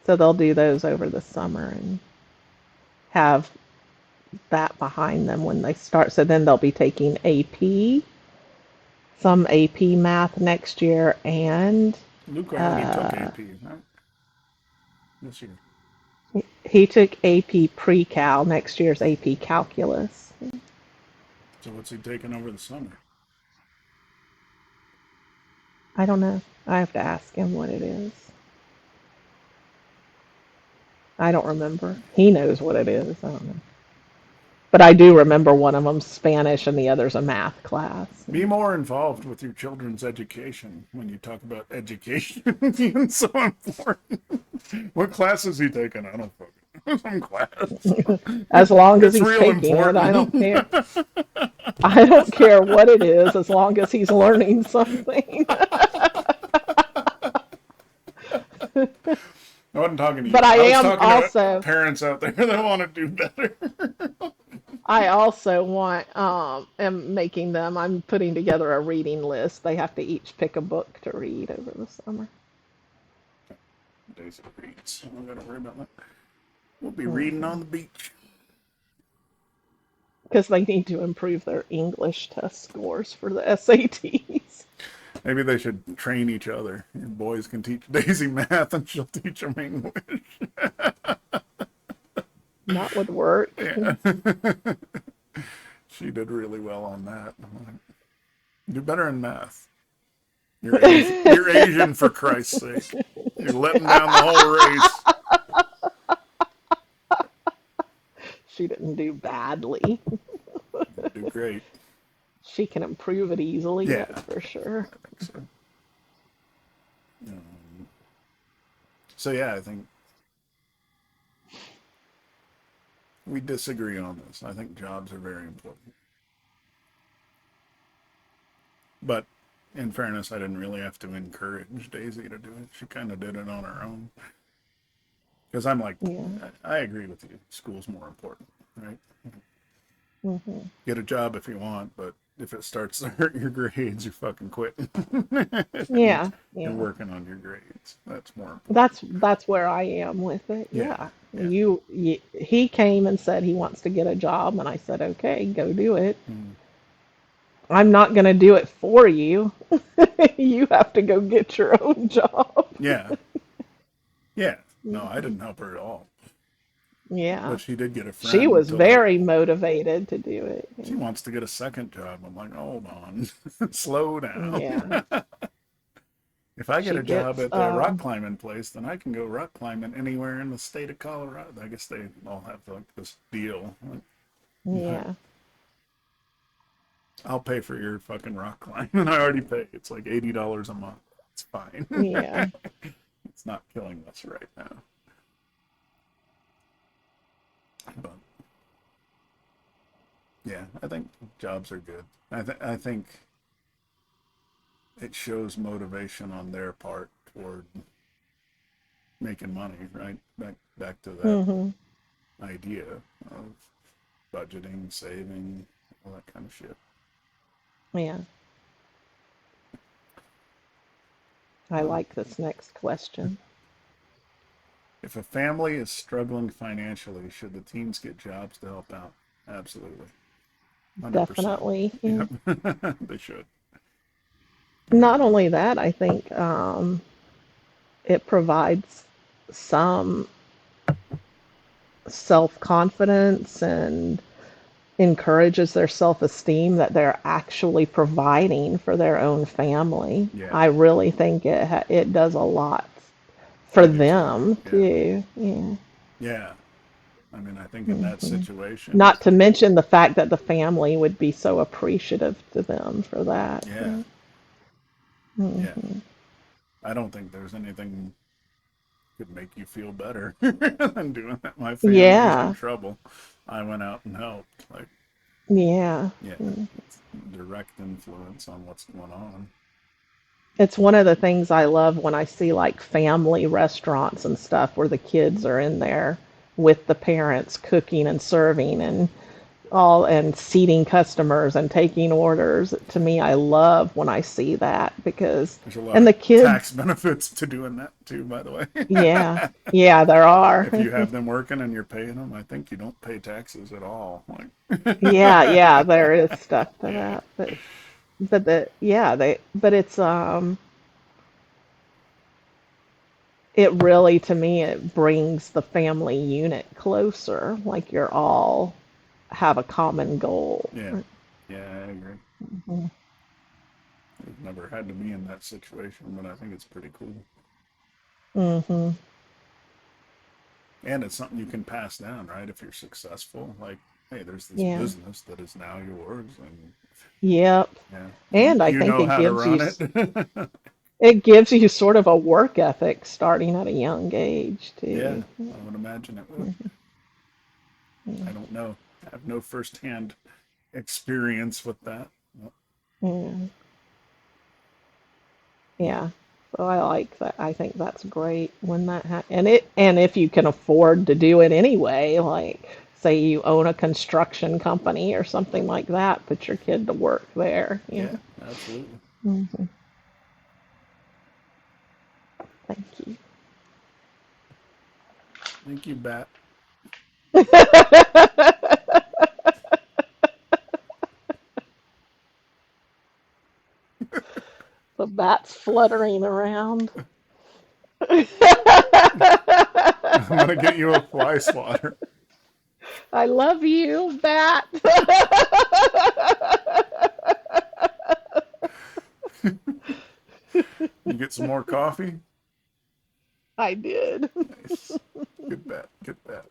B: So they'll do those over the summer and have that behind them when they start. So then they'll be taking AP, some AP math next year, and
A: Luke already took
B: uh,
A: AP, right? This year.
B: he took AP pre-cal. Next year's AP calculus.
A: So what's he taking over the summer?
B: I don't know. I have to ask him what it is. I don't remember. He knows what it is. I don't know. But I do remember one of them Spanish and the other's a math class.
A: Be more involved with your children's education when you talk about education being so important. What class is he taking? I don't fucking know. Some class.
B: As long as
A: It's
B: he's
A: real
B: taking it, I don't
A: important.
B: care. I don't care what it is as long as he's learning something.
A: I wasn't talking to you.
B: But I
A: I was
B: am
A: talking to
B: also,
A: parents out there that want to do better.
B: I also want am making them. I'm putting together a reading list. They have to each pick a book to read over the summer.
A: Days of reads. I'm not gonna worry about that. We'll be reading
B: Hmm.
A: on the beach.
B: Because they need to improve their English test scores for the SATs.
A: Maybe they should train each other. Your boys can teach Daisy math, and she'll teach them English.
B: That would work.
A: Yeah, she did really well on that. I'm like, do better in math. You're Asian. You're Asian for Christ's sake. You're letting down the whole race.
B: She didn't do badly.
A: You do great.
B: She can improve it easily,
A: Yeah,
B: that's for sure.
A: I think so. So yeah, I think we disagree on this. I think jobs are very important. But in fairness, I didn't really have to encourage Daisy to do it. She kind of did it on her own. Because I'm like,
B: Yeah.
A: I agree with you. School's more important, right?
B: Hmm.
A: Get a job if you want, but if it starts to hurt your grades, you're fucking quitting and,
B: Yeah,
A: and
B: yeah.
A: working on your grades. That's more important.
B: That's where I am with it.
A: Yeah,
B: Yeah.
A: yeah.
B: He came and said he wants to get a job, and I said, okay, go do it.
A: Mm.
B: I'm not going to do it for you. You have to go get your own job.
A: Yeah, yeah. No, I
B: Mhm.
A: didn't help her at all.
B: Yeah.
A: But she did get a
B: She
A: friend
B: was
A: to like,
B: very motivated to do it.
A: she wants to get a second job. I'm like, hold on, slow down.
B: Yeah.
A: If I get
B: She
A: a job
B: gets
A: at the rock climbing place, then I can go rock climbing anywhere in the state of Colorado. I guess they all have like this deal. Like,
B: yeah.
A: I'll pay for your fucking rock climbing. I already pay. It's like $80 a month. It's fine.
B: Yeah.
A: It's not killing us right now. But yeah, I think jobs are good. I think it shows motivation on their part toward making money. Right, back to that
B: Hmm.
A: idea of budgeting, saving, all that kind of shit.
B: Yeah. I
A: Uh,
B: like this next question.
A: if a family is struggling financially, should the teens get jobs to help out? Absolutely. 100%.
B: Definitely. Yeah.
A: Yep. They should.
B: Not only that, I think it provides some self-confidence and encourages their self-esteem that they're actually providing for their own family.
A: Yeah,
B: I really think it does a lot for
A: I do too.
B: them
A: Yeah.
B: too. Yeah.
A: Yeah. I mean, I think in that
B: Hmm.
A: situation,
B: Not to mention the fact that the family would be so appreciative to them for that.
A: yeah,
B: Yeah.
A: yeah.
B: Hmm.
A: I don't think there's anything could make you feel better than doing that. My family's in
B: Yeah.
A: trouble. I went out and helped. Like,
B: Yeah.
A: yeah, it's direct influence on what's going on.
B: It's one of the things I love when I see like family restaurants and stuff where the kids are in there with the parents cooking and serving and all and seating customers and taking orders. To me, I love when I see that because
A: There's a lot
B: and
A: of
B: the
A: tax
B: kids,
A: benefits to doing that too, by the way.
B: yeah, yeah, there are.
A: If you have them working and you're paying them, I think you don't pay taxes at all. Like,
B: Yeah, yeah, there is stuff to
A: yeah,
B: that, but the yeah, but it's it really, to me, it brings the family unit closer. Like you're all have a common goal.
A: yeah, yeah, I agree. I've never had to be in that situation, but I think it's pretty cool.
B: Mm-hmm.
A: And it's something you can pass down, right? If you're successful, like, hey, there's this
B: Yeah.
A: business that is now yours, and
B: Yep.
A: yeah,
B: And I
A: you
B: think
A: know how to run it.
B: it gives you sort of a work ethic starting at a young age
A: Yeah,
B: too.
A: I would imagine it would. I don't know. I have no firsthand experience with that.
B: Yeah. Yeah. So I like that. I think that's great when that and if you can afford to do it anyway, like say you own a construction company or something like that, put your kid to work there.
A: Yeah, absolutely.
B: Hmm. Thank you.
A: Thank you, Bat.
B: The bat's fluttering around.
A: I'm gonna get you a fly swatter.
B: I love you, bat.
A: You get some more coffee?
B: I did.
A: Nice. Good bet. Good bet.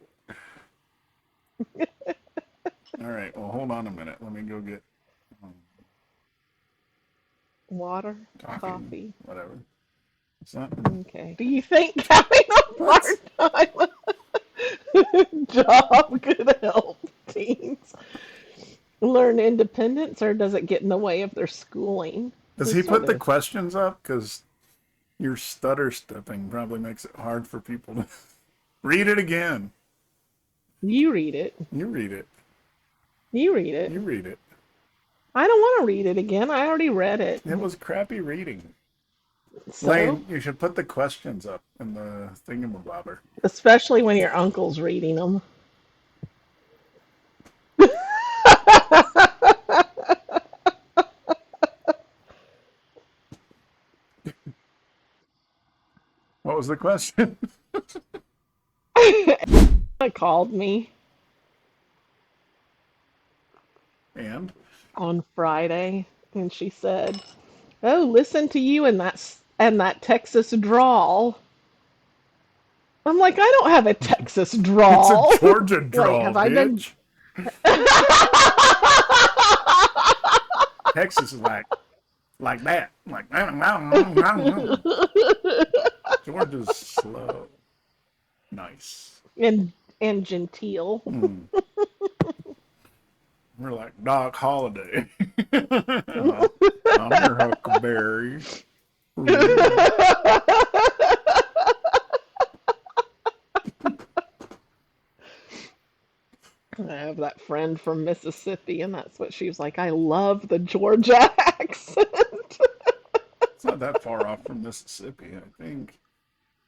A: All right. Well, hold on a minute. Let me go get um,
B: Water,
A: coffee. Whatever. It's not.
B: Okay. Do you think having a
A: What?
B: part-time job could help teens learn independence, or does it get in the way of their schooling?
A: Does he put the questions up? Because your stutter stepping probably makes it hard for people to read it again.
B: You read it.
A: You read it.
B: You read it.
A: You read it.
B: I don't want to read it again. I already read it.
A: It was crappy reading.
B: So,
A: Lane, you should put the questions up in the thingamabobber.
B: especially when your uncle's reading them.
A: What was the question?
B: Called me
A: And?
B: on Friday, and she said, "Oh, listen to you and that Texas drawl." I'm like, I don't have a Texas
A: It's
B: drawl.
A: a Georgia
B: Like,
A: drawl,
B: have I been?
A: bitch. Texas is like that. Like, Georgia's slow. Nice.
B: and genteel.
A: We're like Doc Holliday. I'm your Huckleberry.
B: I have that friend from Mississippi, and that's what she was like. I love the Georgia accent.
A: It's not that far off from Mississippi, I think.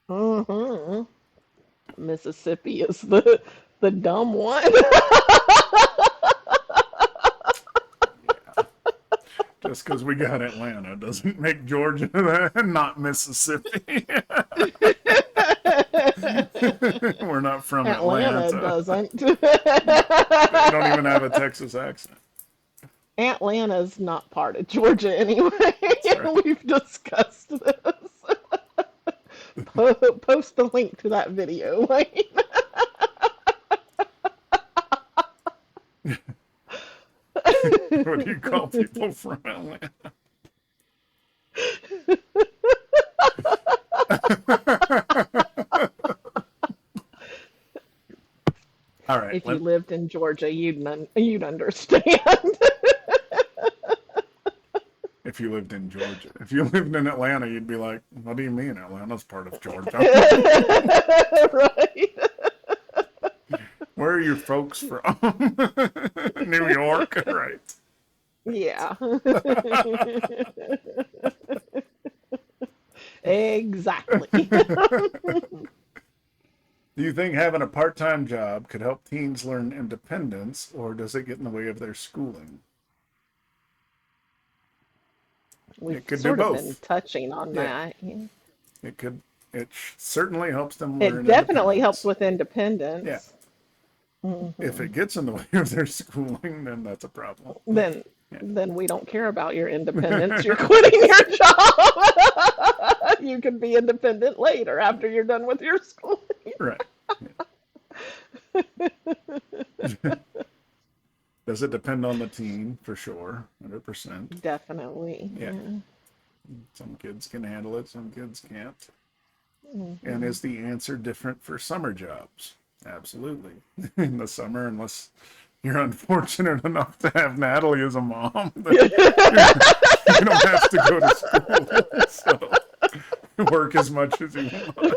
B: Hmm. Mississippi is the dumb one.
A: Yeah. Just because we got Atlanta doesn't make Georgia not Mississippi. We're not from Atlanta.
B: Doesn't.
A: They don't even have a Texas accent.
B: Atlanta's not part of Georgia anyway.
A: Right.
B: We've discussed this. Post the link to that video, Wayne.
A: What do you call people from Atlanta? All right.
B: If you lived in Georgia, you'd understand.
A: If you lived in Georgia. If you lived in Atlanta, you'd be like, what do you mean Atlanta's part of Georgia?
B: Right.
A: Where are your folks from? New York? Right.
B: Yeah. Exactly.
A: Do you think having a part-time job could help teens learn independence, or does it get in the way of their schooling?
B: We've
A: It could do
B: sort of
A: both.
B: been touching on
A: Yeah.
B: that.
A: It could. It certainly helps them learn
B: It definitely
A: independence.
B: helps with independence.
A: Yeah.
B: Mhm.
A: If it gets in the way of their schooling, then that's a problem.
B: Then
A: Yeah.
B: then we don't care about your independence. You're quitting your job. You can be independent later after you're done with your schooling.
A: Right. Yeah. Does it depend on the teen? For sure. 100%.
B: Definitely.
A: Yeah. Some kids can handle it, some kids can't. And is the answer different for summer jobs? Absolutely. In the summer, unless you're unfortunate enough to have Natalie as a mom, then you don't have to go to school. So work as much as you want.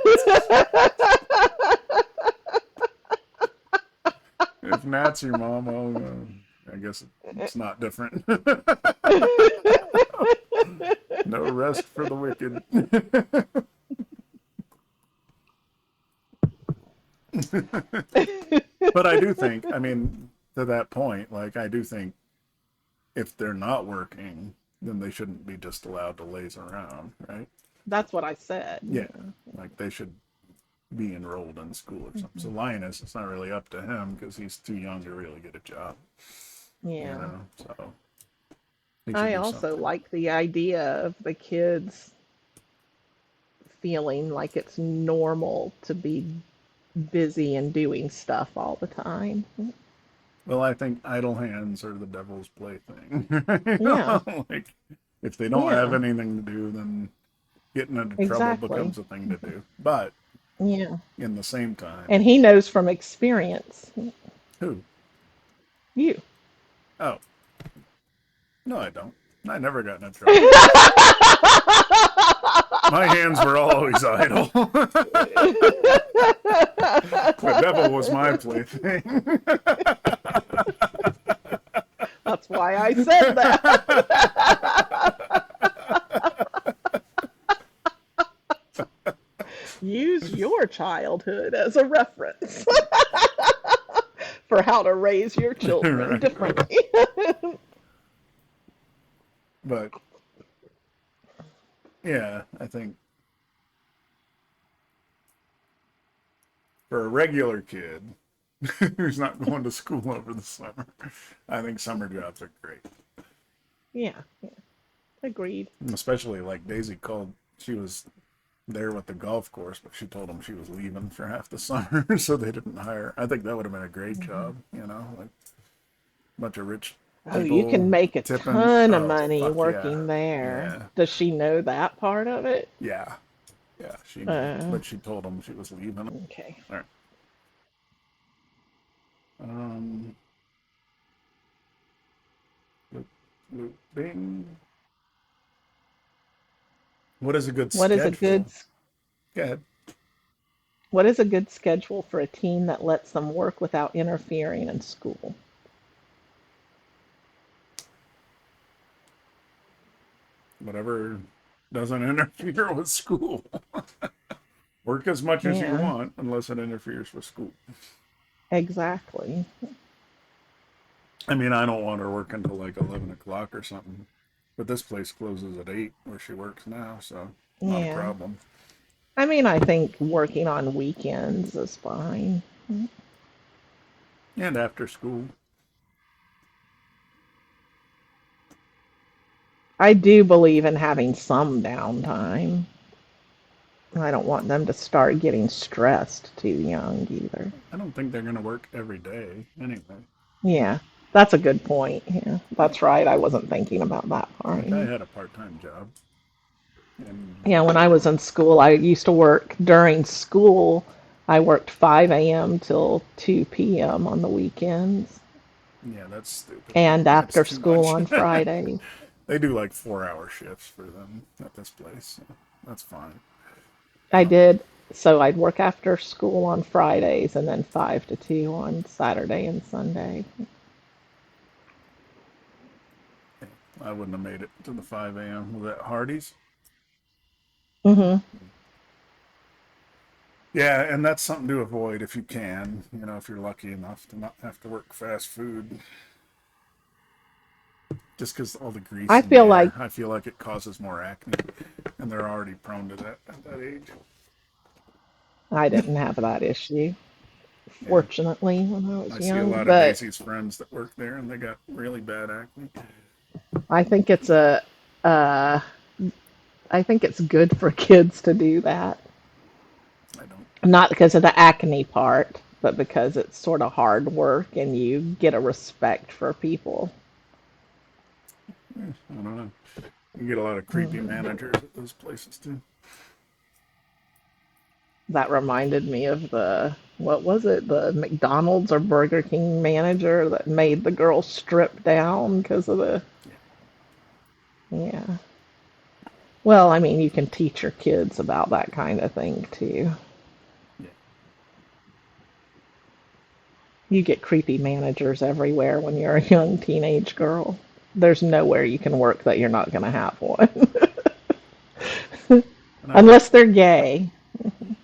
A: If Nat's your mom. Oh, I guess it's not different. No rest for the wicked. But I do think, I mean, to that point, like, I do think if they're not working, then they shouldn't be just allowed to laze around, right?
B: That's what I said.
A: Yeah, like they should be enrolled in school or something. So Linus, it's not really up to him because he's too young to really get a job, you
B: Yeah.
A: know. So he should
B: I
A: do
B: also
A: something.
B: like the idea of the kids feeling like it's normal to be busy and doing stuff all the time.
A: Well, I think idle hands are the devil's plaything. You
B: Yeah,
A: know? Like if they don't have
B: yeah,
A: anything to do, then getting into trouble
B: exactly.
A: becomes a thing to do. But
B: Yeah.
A: in the same time,
B: And he knows from experience.
A: who?
B: You.
A: Oh, no, I don't. I never got in trouble. My hands were always idle. The devil was my plaything.
B: That's why I said that. Use your childhood as a reference for how to raise your children
A: Right.
B: differently.
A: But yeah, I think for a regular kid who's not going to school over the summer, I think summer jobs are great.
B: Yeah, yeah, agreed.
A: And especially like Daisy called, she was there with the golf course, but she told them she was leaving for half the summer, so they didn't hire. I think that would have been a great job, you know, like a bunch of rich
B: Oh, you can
A: people
B: make a
A: tipping.
B: ton of
A: Oh,
B: money
A: fuck yeah.
B: working there.
A: Yeah.
B: Does she know that part of it?
A: Yeah. Yeah, she knew.
B: Uh,
A: But she told them she was leaving.
B: okay.
A: All right. Um, loop, loop, bing. What is a good
B: What is a good
A: schedule? Go ahead.
B: what is a good schedule for a teen that lets them work without interfering in school?
A: Whatever doesn't interfere with school. Work as much as you
B: Yeah,
A: want unless it interferes with school.
B: exactly.
A: I mean, I don't want her working until like 11 o'clock or something. But this place closes at 8 where she works now, so not a
B: Yeah.
A: problem.
B: I mean, I think working on weekends is fine.
A: And after school.
B: I do believe in having some downtime. I don't want them to start getting stressed too young either.
A: I don't think they're going to work every day anyway.
B: Yeah, that's a good point. Yeah, that's right. I wasn't thinking about that part.
A: Like I had a part-time job and
B: Yeah, when I was in school, I used to work during school. I worked 5 a.m. till 2 p.m. on the weekends
A: yeah, that's stupid.
B: and
A: That's
B: after
A: too
B: school
A: much.
B: on Fridays.
A: They do like 4-hour shifts for them at this place. So that's fine.
B: I
A: Um,
B: did, so I'd work after school on Fridays and then 5 to 2 on Saturday and Sunday.
A: I wouldn't have made it to the 5 a.m. with that Hardee's.
B: Hmm.
A: Yeah, and that's something to avoid if you can. You know, if you're lucky enough to not have to work fast food, just because all the grease
B: I
A: in the
B: feel
A: air,
B: like
A: I feel like it causes more acne, and they're already prone to that at that age.
B: I didn't have that issue,
A: Yeah,
B: fortunately, when I was
A: I see a
B: young,
A: lot of
B: but
A: Daisy's friends that work there, and they got really bad acne.
B: I think it's uh, I think it's good for kids to do that.
A: I don't.
B: Not because of the acne part, but because it's sort of hard work and you get a respect for people.
A: I don't know. You get a lot of creepy
B: Mhm.
A: managers at those places too.
B: That reminded me of what was it, the McDonald's or Burger King manager that made the girl strip down because of the,
A: Yeah,
B: yeah. Well, I mean, you can teach your kids about that kind of thing too.
A: yeah.
B: You get creepy managers everywhere when you're a young teenage girl. There's nowhere you can work that you're not going to have one.
A: And
B: Unless they're gay.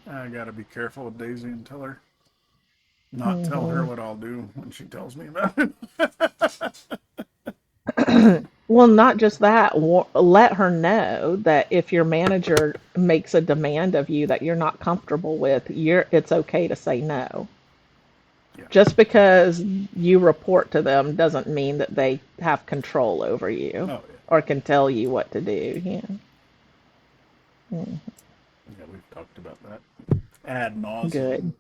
A: I gotta be careful with Daisy and not tell her
B: Hmm.
A: what I'll do when she tells me about it.
B: Well, not just that. Let her know that if your manager makes a demand of you that you're not comfortable with, it's okay to say no.
A: Yeah.
B: Just because you report to them doesn't mean that they have control over you
A: Oh,
B: or can tell you what to do. Yeah. Mm.
A: yeah, we've talked about that ad nauseum.
B: Good.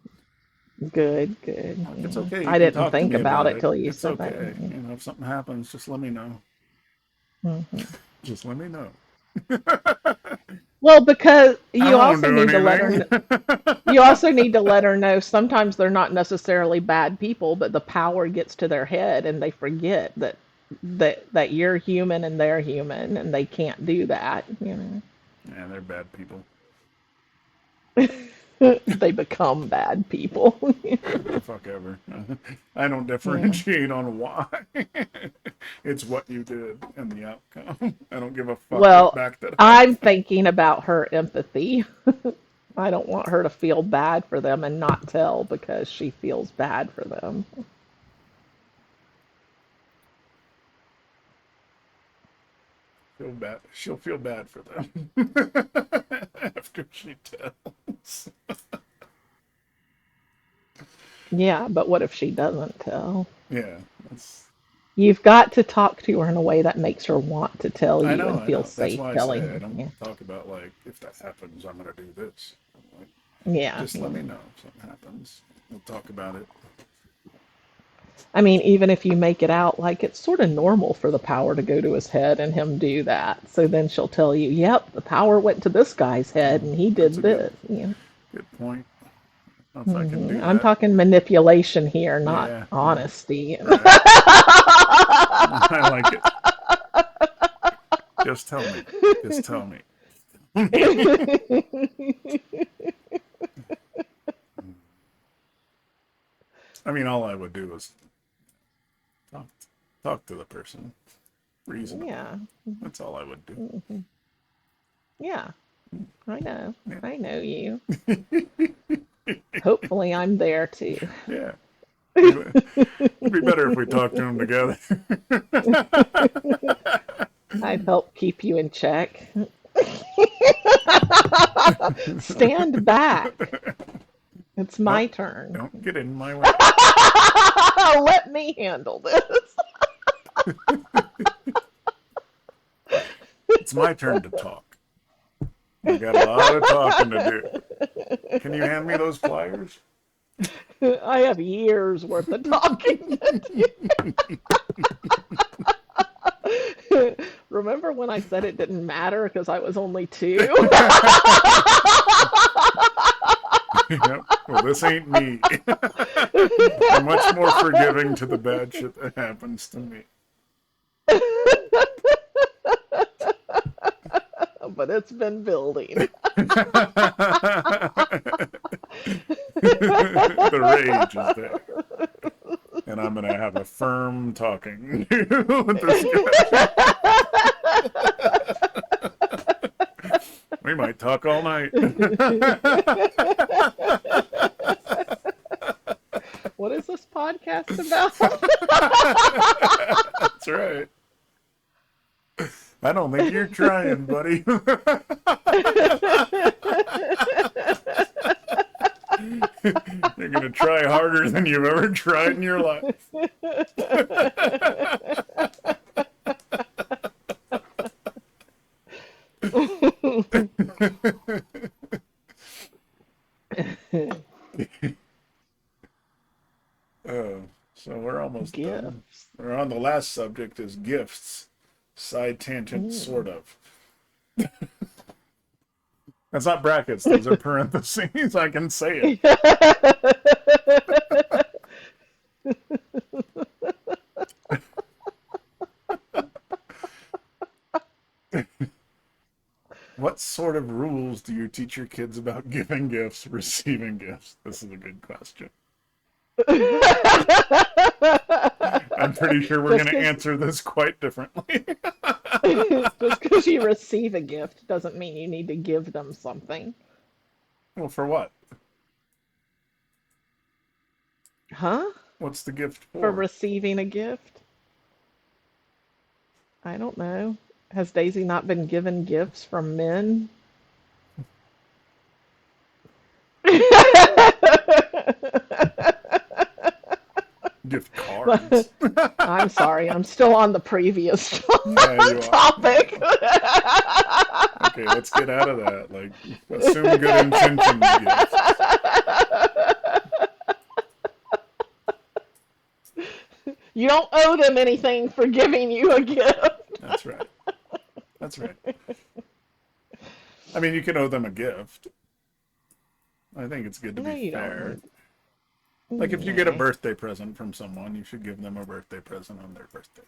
B: Good. Good.
A: Like, it's
B: Yeah.
A: okay. You
B: I
A: can
B: didn't
A: talk to
B: think
A: me
B: about
A: about
B: it
A: it.
B: till you
A: It's
B: said that.
A: okay. If something happens, just let me know.
B: Mm-hmm.
A: Just let me know.
B: Well, because
A: I
B: you
A: won't
B: also
A: do
B: need to let her
A: anything.
B: you also need to let her know sometimes they're not necessarily bad people, but the power gets to their head and they forget that you're human and they're human and they can't do that,
A: Yeah, they're bad people.
B: They become bad people.
A: Fuck ever. I don't
B: Yeah.
A: differentiate on why. It's what you did and the outcome. I don't give a fuck what
B: Well,
A: backed it up.
B: I'm thinking about her empathy. I don't want her to feel bad for them and not tell because she feels bad for them.
A: Feel bad. She'll feel bad for them after she tells.
B: Yeah, but what if she doesn't tell?
A: Yeah, that's.
B: You've got to talk to her in a way that makes her want to tell
A: I
B: you
A: know,
B: and
A: I
B: feel
A: know. That's
B: safe
A: why I say I
B: telling
A: don't
B: you.
A: talk about like if that happens, I'm gonna do this. I'm like,
B: Yeah,
A: just let
B: yeah.
A: me know if something happens. We'll talk about it.
B: I mean, even if you make it out like it's sort of normal for the power to go to his head and him do that. So then she'll tell you, yep, the power went to this guy's head and he
A: That's a
B: did
A: good
B: this. Yeah.
A: good point. I don't know if I can do
B: I'm
A: that.
B: talking manipulation here, not
A: Yeah, yeah,
B: honesty.
A: right. I like it. Just tell me. Just tell me. I mean, all I would do is talk, talk to the person reasonably.
B: Yeah.
A: That's all I would do.
B: Hmm. Yeah. I know.
A: Yeah,
B: I know you. Hopefully, I'm there too.
A: yeah. It'd be better if we talked to them together.
B: I'd help keep you in check. Stand back. It's
A: Nope,
B: my turn.
A: don't get in my way.
B: Let me handle this.
A: It's my turn to talk. I got a lot of talking to do. Can you hand me those pliers?
B: I have years worth of talking to do. Remember when I said it didn't matter because I was only two?
A: Yep. Well, this ain't me. I'm much more forgiving to the bad shit that happens to me.
B: But it's been building.
A: The rage is there. And I'm going to have a firm talking discussion. We might talk all night.
B: What is this podcast about?
A: That's right. I don't think you're trying, buddy. You're going to try harder than you've ever tried in your life. So we're almost done.
B: Gifts.
A: We're on the last subject is gifts. Side tangent,
B: Mm.
A: sort of. That's not brackets, those are parentheses. I can say it. What sort of rules do you teach your kids about giving gifts, receiving gifts? This is a good question. I'm pretty sure we're going to answer this quite differently.
B: just because you receive a gift doesn't mean you need to give them something.
A: Well, for what?
B: Huh?
A: What's the gift
B: For
A: for?
B: receiving a gift? I don't know. Has Daisy not been given gifts from men?
A: Gift
B: But
A: cards.
B: I'm sorry, I'm still on the previous
A: Yeah, you are.
B: topic.
A: Okay, let's get out of that. Like, assume good intentions gifts.
B: You don't owe them anything for giving you a gift.
A: That's right. That's right. I mean, you can owe them a gift. I think it's good to
B: No,
A: be
B: you
A: fair.
B: don't.
A: Like, if you get a
B: No.
A: birthday present from someone, you should give them a birthday present on their birthday.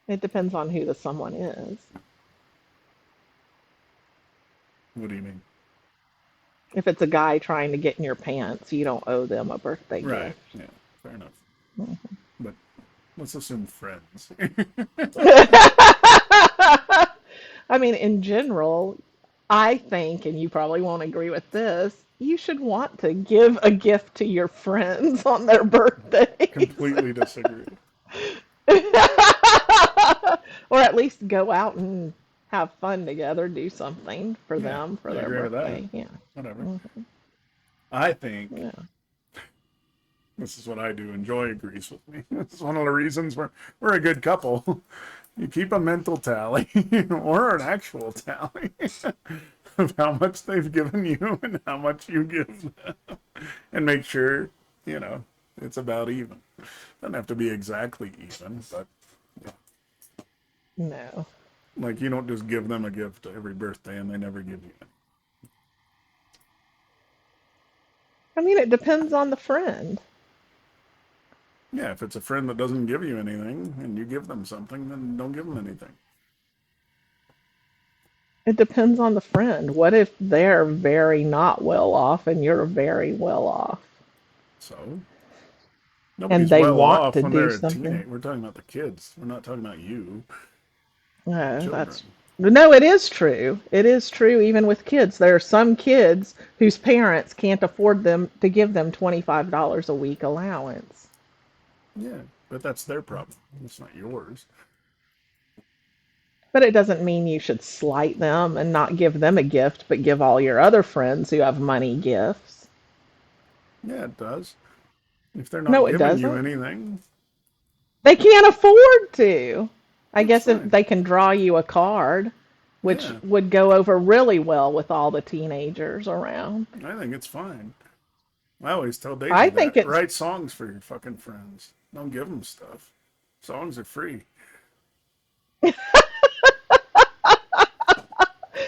B: It depends on who the someone is.
A: What do you mean?
B: If it's a guy trying to get in your pants, you don't owe them a birthday
A: Right.
B: gift.
A: Yeah. Fair enough. But let's assume friends.
B: I mean, in general, I think, and you probably won't agree with this, you should want to give a gift to your friends on their birthdays.
A: Completely disagree.
B: Or at least go out and have fun together, do something for
A: Yeah,
B: them for
A: I
B: their
A: agree with that.
B: birthday. Yeah.
A: Whatever.
B: Mhm.
A: I think
B: Yeah.
A: this is what I do, and Joy agrees with me. This is one of the reasons we're a good couple. You keep a mental tally or an actual tally of how much they've given you and how much you give them, and make sure it's about even. Doesn't have to be exactly even, but
B: No.
A: like you don't just give them a gift every birthday and they never give you it.
B: I mean, it depends on the friend.
A: Yeah, if it's a friend that doesn't give you anything and you give them something, then don't give them anything.
B: It depends on the friend. What if they're very not well off and you're very well off
A: So
B: and
A: nobody's
B: they
A: well
B: want
A: off
B: to
A: when
B: do
A: they're a
B: something?
A: teenager. We're talking about the kids. We're not talking about you, the
B: No, that's
A: children.
B: no, it is true. It is true even with kids. There are some kids whose parents can't afford them to give them $25 a week allowance.
A: Yeah, but that's their problem. It's not yours.
B: But it doesn't mean you should slight them and not give them a gift, but give all your other friends who have money gifts.
A: Yeah, it does. If they're not
B: No, it
A: giving you
B: doesn't.
A: anything,
B: They can't afford to. I
A: that's
B: guess if
A: fine.
B: they can draw you a card, which
A: Yeah,
B: would go over really well with all the teenagers around.
A: I think it's fine. I always tell Daisy
B: I think
A: that.
B: it's
A: Write songs for your fucking friends. Don't give them stuff. Songs are free.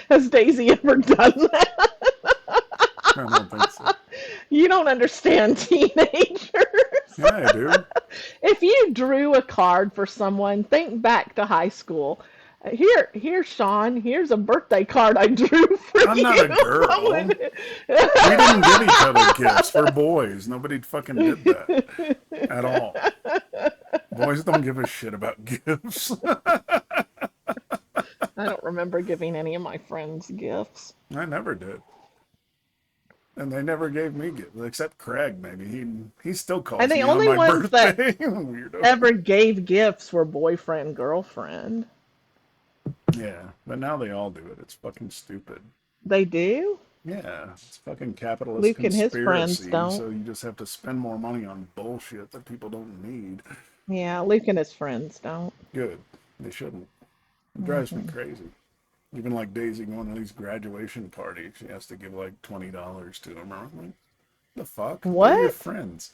B: Has Daisy ever done that?
A: I don't think so.
B: You don't understand teenagers.
A: Yeah, I do.
B: If you drew a card for someone, think back to high school. Here, Sean. Here's a birthday card I drew for
A: I'm not
B: you.
A: a girl.
B: Someone-
A: We didn't give each other gifts. We're boys. Nobody fucking did that at all. Boys don't give a shit about gifts.
B: I don't remember giving any of my friends gifts.
A: I never did. And they never gave me gifts, except Craig, maybe. He still
B: And
A: calls
B: the
A: me on
B: only
A: my
B: ones that
A: birthday. Weirdo.
B: ever gave gifts were boyfriend, girlfriend.
A: Yeah, but now they all do it. It's fucking stupid.
B: They do?
A: Yeah, it's fucking capitalist
B: Luke and his friends
A: conspiracy.
B: don't.
A: So you just have to spend more money on bullshit that people don't need.
B: Yeah, Luke and his friends don't.
A: Good. They shouldn't. It drives me
B: Hmm.
A: crazy. Even like Daisy going to these graduation parties, she has to give like $20 to them. I'm like, the fuck? They're your
B: What?
A: friends.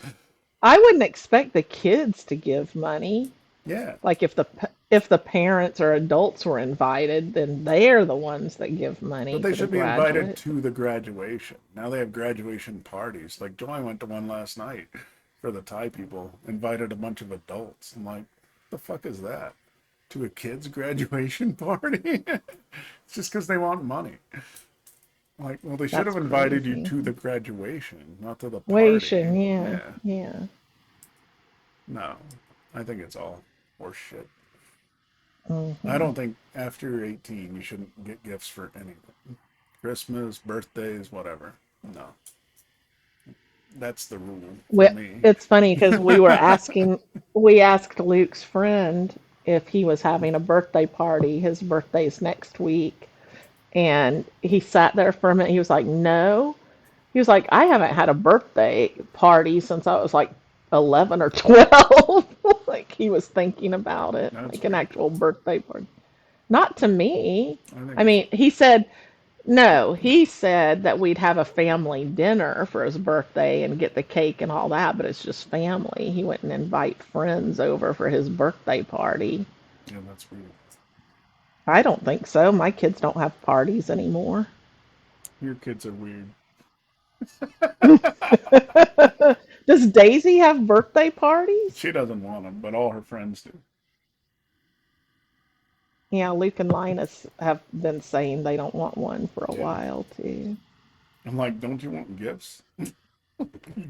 B: I wouldn't expect the kids to give money.
A: Yeah,
B: Like if the parents or adults were invited, then they're the ones that give
A: but
B: money
A: they
B: to the
A: should be invited
B: graduate.
A: to the graduation. Now they have graduation parties. Like Joy went to one last night for the Thai people, invited a bunch of adults. I'm like, the fuck is that? To a kid's graduation party? It's just because they want money. Like, well, they should
B: That's
A: have invited you
B: crazy.
A: to the graduation, not to the party.
B: Wation, yeah,
A: Yeah.
B: yeah.
A: No, I think it's all horse shit. I
B: Hmm.
A: don't think after 18 you shouldn't get gifts for anything. Christmas, birthdays, whatever. No, that's the rule for
B: We,
A: me.
B: it's funny because we asked Luke's friend if he was having a birthday party. His birthday's next week. And he sat there for a minute. He was like, no. He was like, I haven't had a birthday party since I was like 11 or 12. Like he was thinking about it,
A: That's
B: like an
A: weird.
B: actual birthday party. Not to me.
A: I think
B: I
A: it's
B: mean, he said, no, he said that we'd have a family dinner for his birthday and get the cake and all that, but it's just family. He wouldn't invite friends over for his birthday party.
A: yeah, that's weird.
B: I don't think so. My kids don't have parties anymore.
A: Your kids are weird.
B: Does Daisy have birthday parties?
A: She doesn't want them, but all her friends do.
B: Yeah, Luke and Linus have been saying they don't want one for a
A: Yeah.
B: while too.
A: I'm like, don't you want gifts?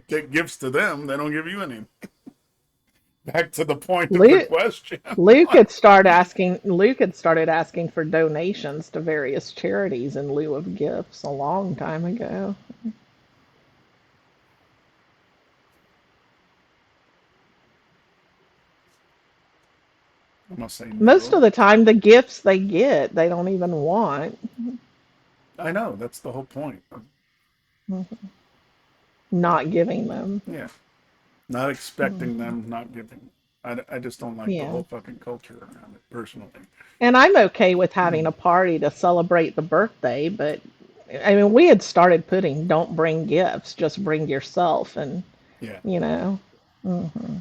A: Get gifts to them, they don't give you any. Back to the point of the
B: Luke,
A: question.
B: Luke had started asking for donations to various charities in lieu of gifts a long time ago.
A: I must say
B: Most of
A: no.
B: the time, the gifts they get, they don't even want.
A: I know, that's the whole point.
B: Not giving them.
A: Yeah. Not expecting
B: Mhm.
A: them, not giving. I just don't like the
B: Yeah.
A: whole fucking culture around it, personally.
B: And I'm okay with having a party to celebrate the birthday, but I mean, we had started putting don't bring gifts, just bring yourself, and
A: Yeah.
B: you know, hmm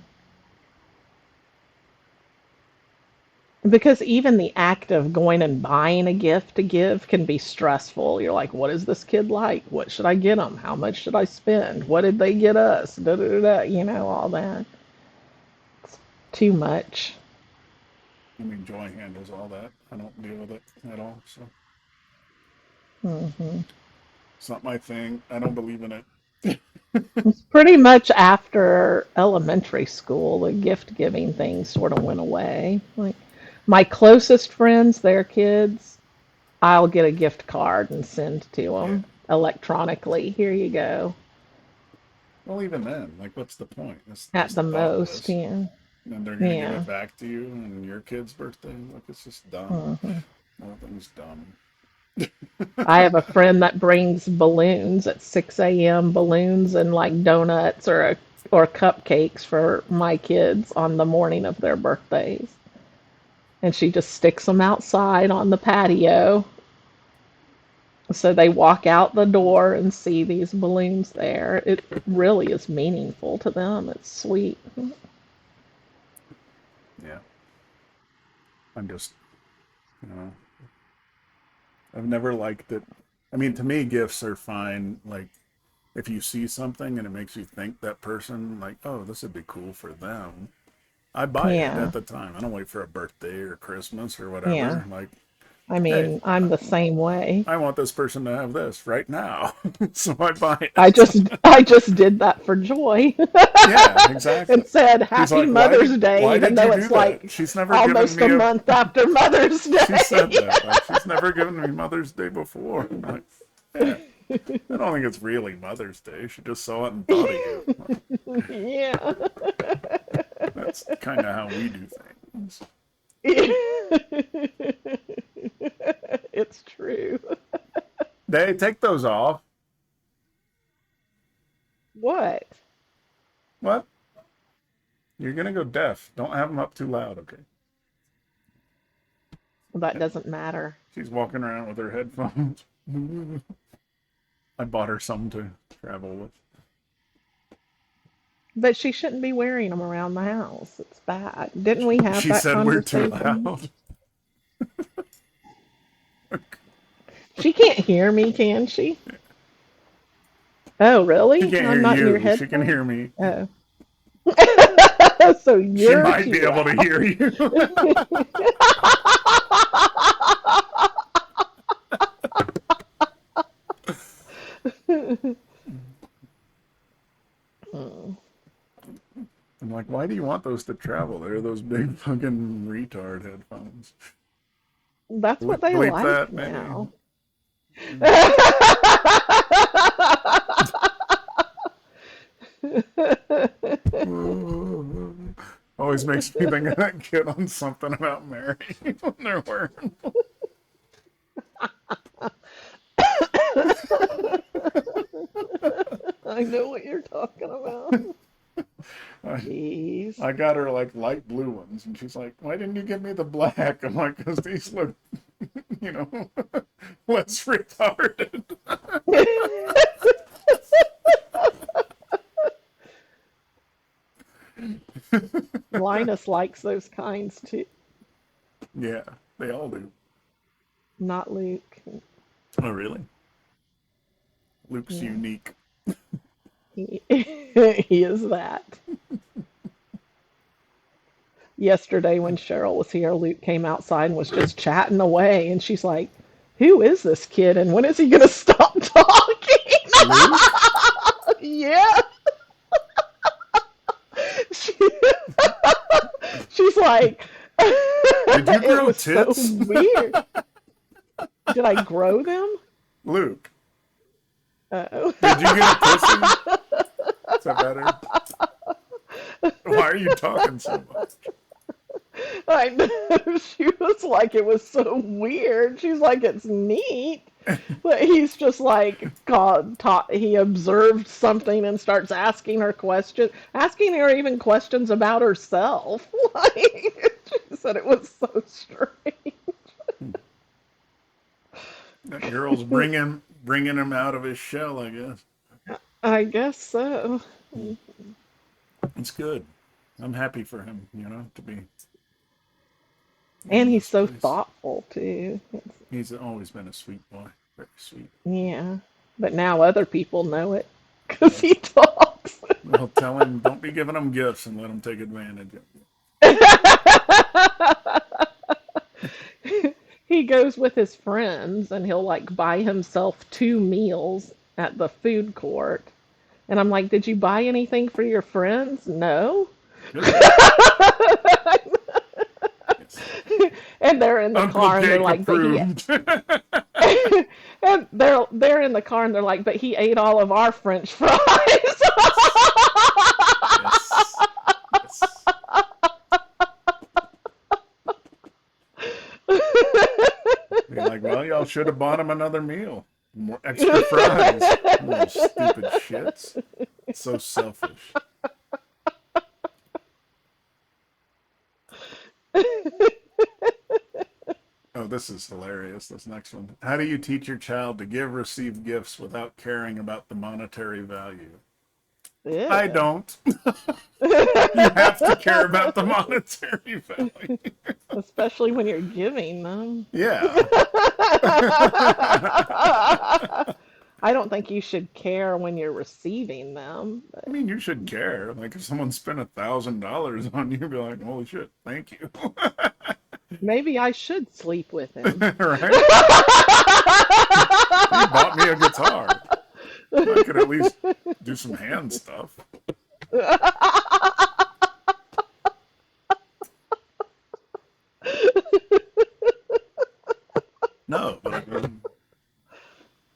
B: because even the act of going and buying a gift to give can be stressful. You're like, what is this kid like? What should I get them? How much should I spend? What did they get us? Da, da, da, da, all that. Too much.
A: I mean, Joy handles all that. I don't deal with it at all, so
B: Hmm.
A: it's not my thing. I don't believe in it.
B: Pretty much after elementary school, the gift giving thing sort of went away. Like my closest friends, their kids, I'll get a gift card and send to
A: Yeah.
B: them electronically. Here you go.
A: Well, even then, like, what's the point? It's
B: At
A: just
B: the most,
A: thoughtless.
B: yeah.
A: And they're gonna give
B: Yeah.
A: it back to you on your kid's birthday. Like, it's just dumb.
B: Hmm.
A: Whole thing's dumb.
B: I have a friend that brings balloons at 6 a.m. balloons and like donuts or cupcakes for my kids on the morning of their birthdays. And she just sticks them outside on the patio. So they walk out the door and see these balloons there. It really is meaningful to them. It's sweet.
A: Yeah. I'm just, you know, I've never liked it. I mean, to me, gifts are fine. Like, if you see something and it makes you think that person, like, oh, this would be cool for them, I buy it
B: Yeah,
A: at the time. I don't wait for a birthday or Christmas or
B: yeah.
A: whatever. Like,
B: I
A: hey,
B: mean, I'm the same way.
A: I want this person to have this right now. So I buy
B: I
A: it.
B: just I just did that for Joy
A: Yeah,
B: and
A: exactly.
B: said
A: She's
B: Happy
A: like,
B: Mother's Day,
A: why
B: even
A: did you
B: though
A: do
B: it's
A: that?
B: like
A: She's never given
B: almost
A: me
B: a
A: a,
B: month after Mother's
A: she said
B: Day.
A: that. Like, she's never given me Mother's Day before. I'm like, yeah, I don't think it's really Mother's Day. She just saw it and thought of you.
B: Yeah.
A: That's kind of how we do things.
B: It's true.
A: They take those off.
B: What?
A: What? You're gonna go deaf. Don't have them up too loud, okay?
B: Well, that doesn't matter.
A: She's walking around with her headphones. I bought her some to travel with.
B: But she shouldn't be wearing them around the house. It's bad. Didn't we have
A: She
B: that
A: said we're too
B: conversation?
A: loud.
B: She can't hear me, can she? Oh,
A: She
B: really?
A: can't
B: I'm
A: hear
B: not in your
A: you. She can
B: headphones?
A: hear me.
B: Oh. So
A: She
B: you're
A: might
B: too
A: be able to
B: loud.
A: hear you. Why do you want those to travel? They're those big fucking retard headphones.
B: That's what they
A: Bleep
B: like
A: that,
B: now.
A: maybe. Always makes me think of that kid on Something About Mary when they're wearing.
B: I know what you're talking about.
A: I,
B: Jeez.
A: I got her like light blue ones, and she's like, "Why didn't you give me the black?" I'm like, "Because these look, you know, less retarded."
B: Linus likes those kinds too.
A: Yeah, they all do.
B: Not Luke.
A: Oh, really? Luke's
B: Yeah.
A: unique.
B: He, he is that. Yesterday when Cheryl was here, Luke came outside and was just chatting away, and she's like, "Who is this kid, and when is he gonna stop talking?"
A: Luke?
B: Yeah. She, she's like,
A: Did you
B: it
A: grow
B: was so
A: tits?
B: weird. Did I grow them?
A: Luke,
B: Oh.
A: did you get a pussy? Is that better? Why are you talking so much?
B: I know. She was like, it was so weird. She's like, it's neat. But he's just like, God, he observed something and starts asking her questions, asking her even questions about herself. Like, she said it was so strange.
A: That girl's bringing him out of his shell, I guess.
B: I guess so.
A: It's good. I'm happy for him, to be
B: And
A: in
B: he's
A: this
B: so
A: place.
B: thoughtful, too.
A: He's always been a sweet boy. Very sweet.
B: Yeah. But now other people know it because
A: Yeah.
B: he talks.
A: Well, tell him, don't be giving him gifts and let him take advantage of you.
B: He goes with his friends and he'll like buy himself 2 meals at the food court. And I'm like, did you buy anything for your friends? No.
A: Good. Yes.
B: And they're in the
A: Uncle
B: car and they're
A: Jake
B: like, but he
A: approved.
B: and they're in the car and they're like, but he ate all of our French fries.
A: Yes. Yes. Be like, well, y'all should have bought him another meal. More extra fries. Oh, stupid shits. So selfish. Oh, this is hilarious. This next one. How do you teach your child to receive gifts without caring about the monetary value? I
B: Yeah.
A: don't. You have to care about the monetary value.
B: Especially when you're giving them.
A: Yeah.
B: I don't think you should care when you're receiving them.
A: I mean, you should care. Like, if someone spent $1,000 on you, be like, holy shit, thank you.
B: Maybe I should sleep with him.
A: Right? He bought me a guitar. I could at least do some hand stuff. No, but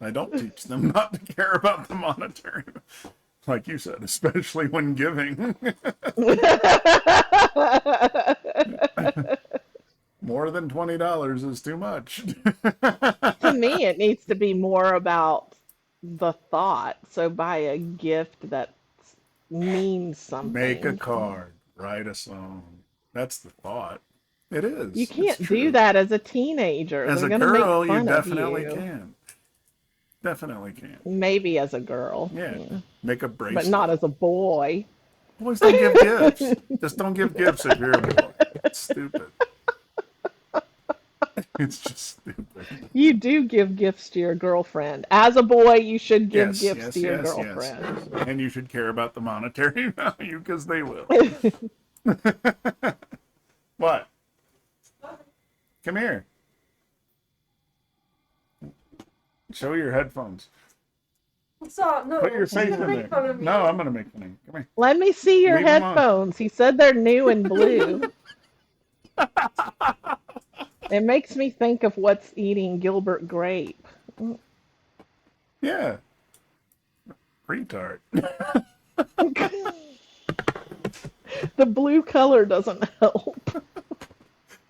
A: I don't teach them not to care about the monetary. Like you said, especially when giving. More than $20 is too much.
B: To me, it needs to be more about the thought. So buy a gift that means
A: Make a
B: something.
A: card, write a song. That's the thought. It
B: You
A: is. It's
B: can't do
A: true.
B: that as a teenager.
A: As
B: They're
A: a
B: going to make
A: girl, you
B: fun of
A: definitely
B: you.
A: can. Definitely can.
B: Maybe as a girl.
A: Yeah.
B: Yeah.
A: Make a
B: But not
A: bracelet.
B: as a boy.
A: Boys don't give gifts. Just don't give gifts if you're a boy. It's stupid. It's just stupid.
B: You do give gifts to your girlfriend. As a boy, you should give
A: Yes,
B: gifts
A: yes,
B: to your
A: yes, yes.
B: girlfriend.
A: And you should care about the monetary value because they will. What? Come here. Show your headphones.
C: Stop, no.
A: Put your
C: You're
A: face
C: gonna
A: in
C: make
A: there.
C: fun of me.
A: No, I'm gonna make fun of you. Come here.
B: Let me see your
A: Leave 'em on.
B: headphones. He said they're new and blue. It makes me think of what's eating Gilbert Grape.
A: Yeah. Retard.
B: The blue color doesn't help.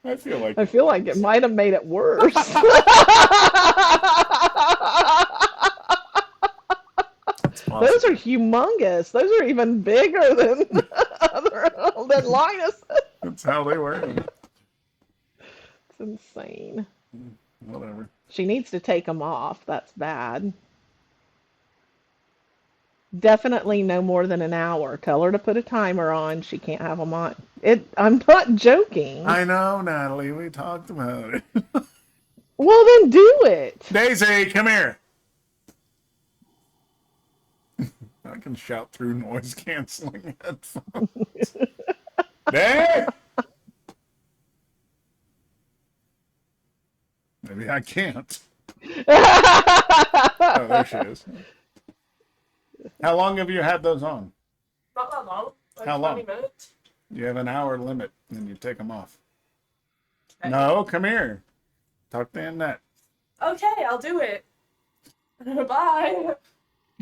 A: I feel like
B: I feel like it might have made it worse.
A: it's
B: Those
A: possible.
B: are humongous. Those are even bigger than than Linus.
A: That's how they wear them.
B: It's insane.
A: Whatever.
B: She needs to take them off. That's bad. Definitely no more than an hour. Tell her to put a timer on. She can't have them on. I'm not joking.
A: I know, Natalie. We talked about it.
B: Well, then do it.
A: Daisy, come here. I can shout through noise canceling headphones. Dave! Maybe I can't. Oh, there she is. How long have you had those on?
C: Not that long. Like
A: How long?
C: 20 minutes.
A: You have an hour limit, and you take them off.
C: Okay.
A: No, come here. Talk to Nat.
C: Okay, I'll do it. Bye.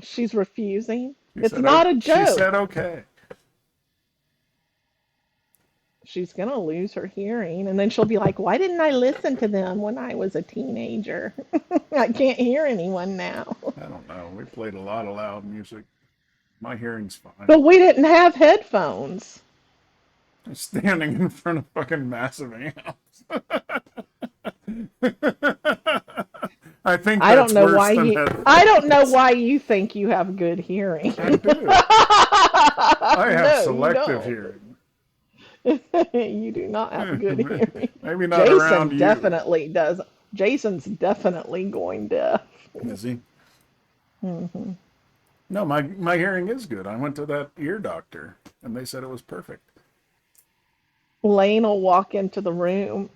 B: She's refusing.
A: She
B: It's
A: said
B: not
A: o-
B: a joke.
A: She said okay.
B: She's going to lose her hearing, and then she'll be like, why didn't I listen to them when I was a teenager? I can't hear anyone now.
A: I don't know. We played a lot of loud music. My hearing's fine.
B: But we didn't have headphones.
A: I'm standing in front of fucking massive amps. I think
B: I
A: that's
B: don't know
A: worse
B: why
A: than
B: you
A: headphones.
B: I don't know why you think you have good hearing.
A: I do. I have
B: No, you
A: selective
B: don't.
A: hearing.
B: You do not have good hearing.
A: Maybe not around
B: Jason
A: you.
B: definitely does. Jason's definitely going deaf.
A: Is he?
B: Hmm.
A: No, my hearing is good. I went to that ear doctor, and they said it was perfect.
B: Lane will walk into the room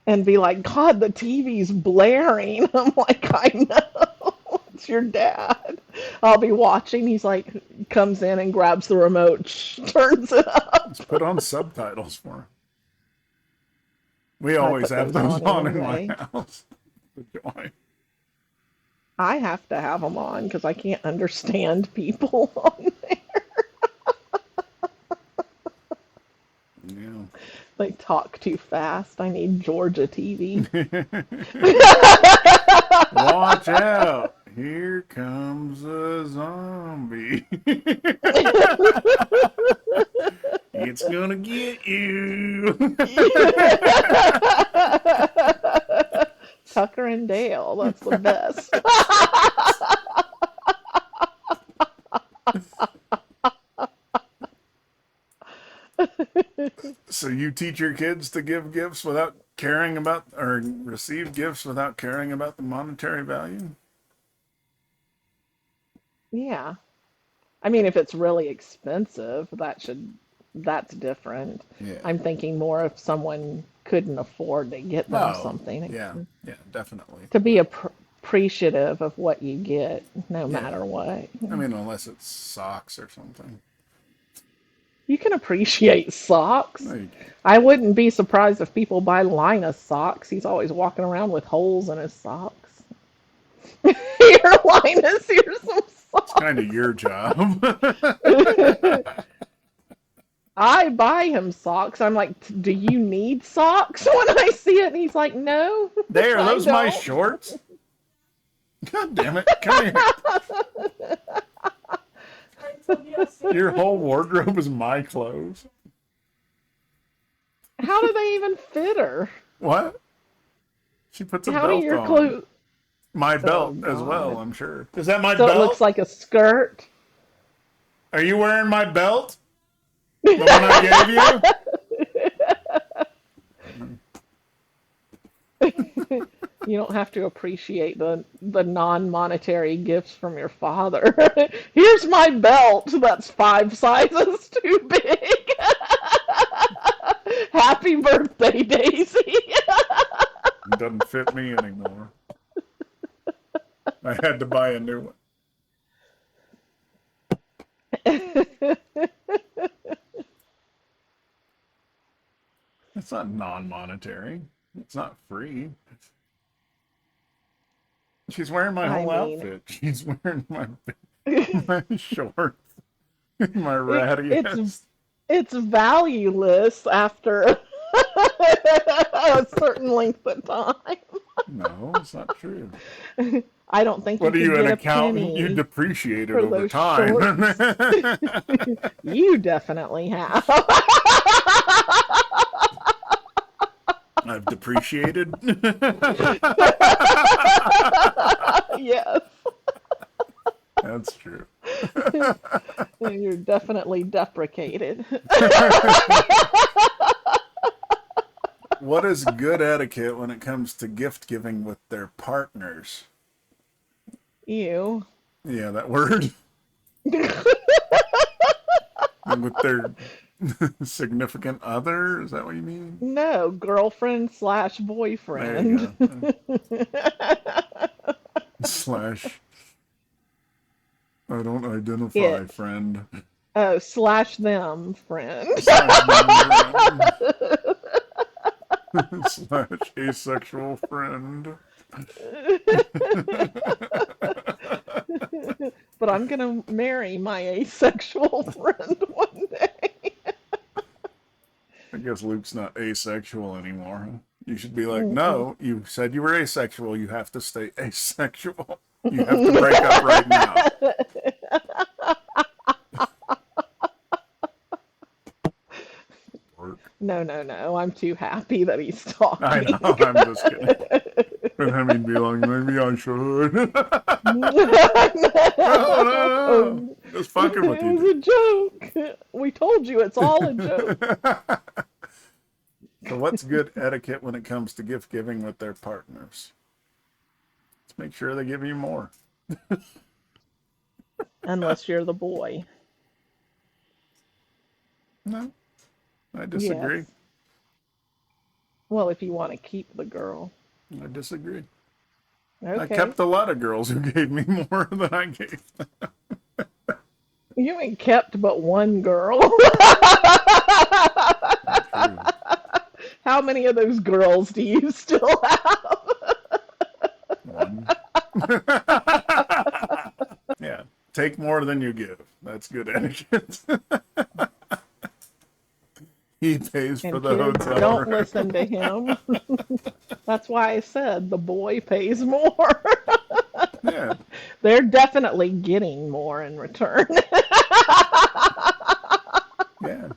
B: and be like, God, the TV's blaring. I'm like, I know. It's your dad. I'll be watching. He's like, comes in and grabs the remote, turns it up.
A: Let's put on subtitles for him. We
B: I
A: always
B: put
A: have
B: those
A: those
B: on
A: on in my
B: anyway.
A: house. The joy.
B: I have to have them on because I can't understand people on there.
A: Yeah.
B: They talk too fast. I need Georgia TV.
A: Watch out. Here comes a zombie. It's gonna get you.
B: Tucker and Dale, that's the best.
A: So you teach your kids to give gifts without caring about, or receive gifts without caring about the monetary value?
B: Yeah. I mean, if it's really expensive, that's different.
A: Yeah.
B: I'm thinking more if someone couldn't afford to get them
A: Oh,
B: something.
A: yeah, yeah, definitely.
B: To be appreciative of what you get, no
A: Yeah.
B: matter what.
A: I mean, unless it's socks or something.
B: You can appreciate socks.
A: Like,
B: I wouldn't be surprised if people buy Linus socks. He's always walking around with holes in his socks. Here, Linus, here's some
A: it's
B: socks.
A: kind of your job.
B: I buy him socks. I'm like, do you need socks? When I see it, and he's like, no.
A: They are
B: I
A: those my
B: don't.
A: shorts? God damn it. Come here. Your whole wardrobe is my clothes.
B: How do they even fit her?
A: What? She puts a
B: How do
A: belt
B: your
A: on.
B: clothes?
A: My belt
B: Oh,
A: as well,
B: God.
A: I'm sure. Is that my
B: So
A: belt?
B: it looks like a skirt.
A: Are you wearing my belt? The one I gave you?
B: You don't have to appreciate the non-monetary gifts from your father. Here's my belt that's 5 sizes too big. Happy birthday, Daisy.
A: It doesn't fit me anymore. I had to buy a new one. It's not non-monetary. It's not free. She's wearing my
B: I
A: whole
B: mean,
A: outfit. She's wearing my
B: it,
A: my shorts, my ratty
B: it's
A: ass.
B: it's valueless after a certain length of time.
A: No, it's not true.
B: I don't think you
A: What are
B: could
A: you, an
B: get a
A: accountant? You
B: penny
A: depreciate it
B: for
A: over
B: those
A: time.
B: shorts. You definitely have.
A: I've depreciated.
B: Yes,
A: That's true.
B: you're definitely deprecated.
A: What is good etiquette when it comes to gift giving with their partners?
B: You.
A: Yeah, that word. And with their significant other? Is that what you mean?
B: No, girlfriend slash
A: There
B: boyfriend.
A: you go. Slash, I don't identify,
B: It.
A: friend.
B: Oh, slash them, friend.
A: Slash them friend. Slash asexual friend.
B: But I'm gonna marry my asexual friend one day.
A: I guess Luke's not asexual anymore. Huh? You should be like,
B: Mm-mm.
A: no, you said you were asexual. You have to stay asexual. You have to break up right now. Work.
B: No, no, no. I'm too happy that he's
A: I
B: talking.
A: know, I'm just kidding. But I mean, be like, maybe I should. No, no, no.
B: Oh,
A: Just fucking with
B: it
A: you,
B: was a joke. We told you it's all a joke.
A: dude. So, what's good etiquette when it comes to gift giving with their partners? Let's make sure they give you more.
B: Unless you're the boy.
A: No, I
B: Yes.
A: disagree.
B: Well, if you want to keep the girl.
A: I disagree. I
B: Okay.
A: kept a lot of girls who gave me more than I gave them.
B: You ain't kept but one girl.
A: True.
B: How many of those girls do you still have?
A: One. Yeah. Take more than you give. That's good etiquette. He pays for
B: And
A: the
B: kids,
A: hotel
B: don't
A: room.
B: listen to him. That's why I said the boy pays more.
A: Yeah.
B: They're definitely getting more in return,
A: Yeah.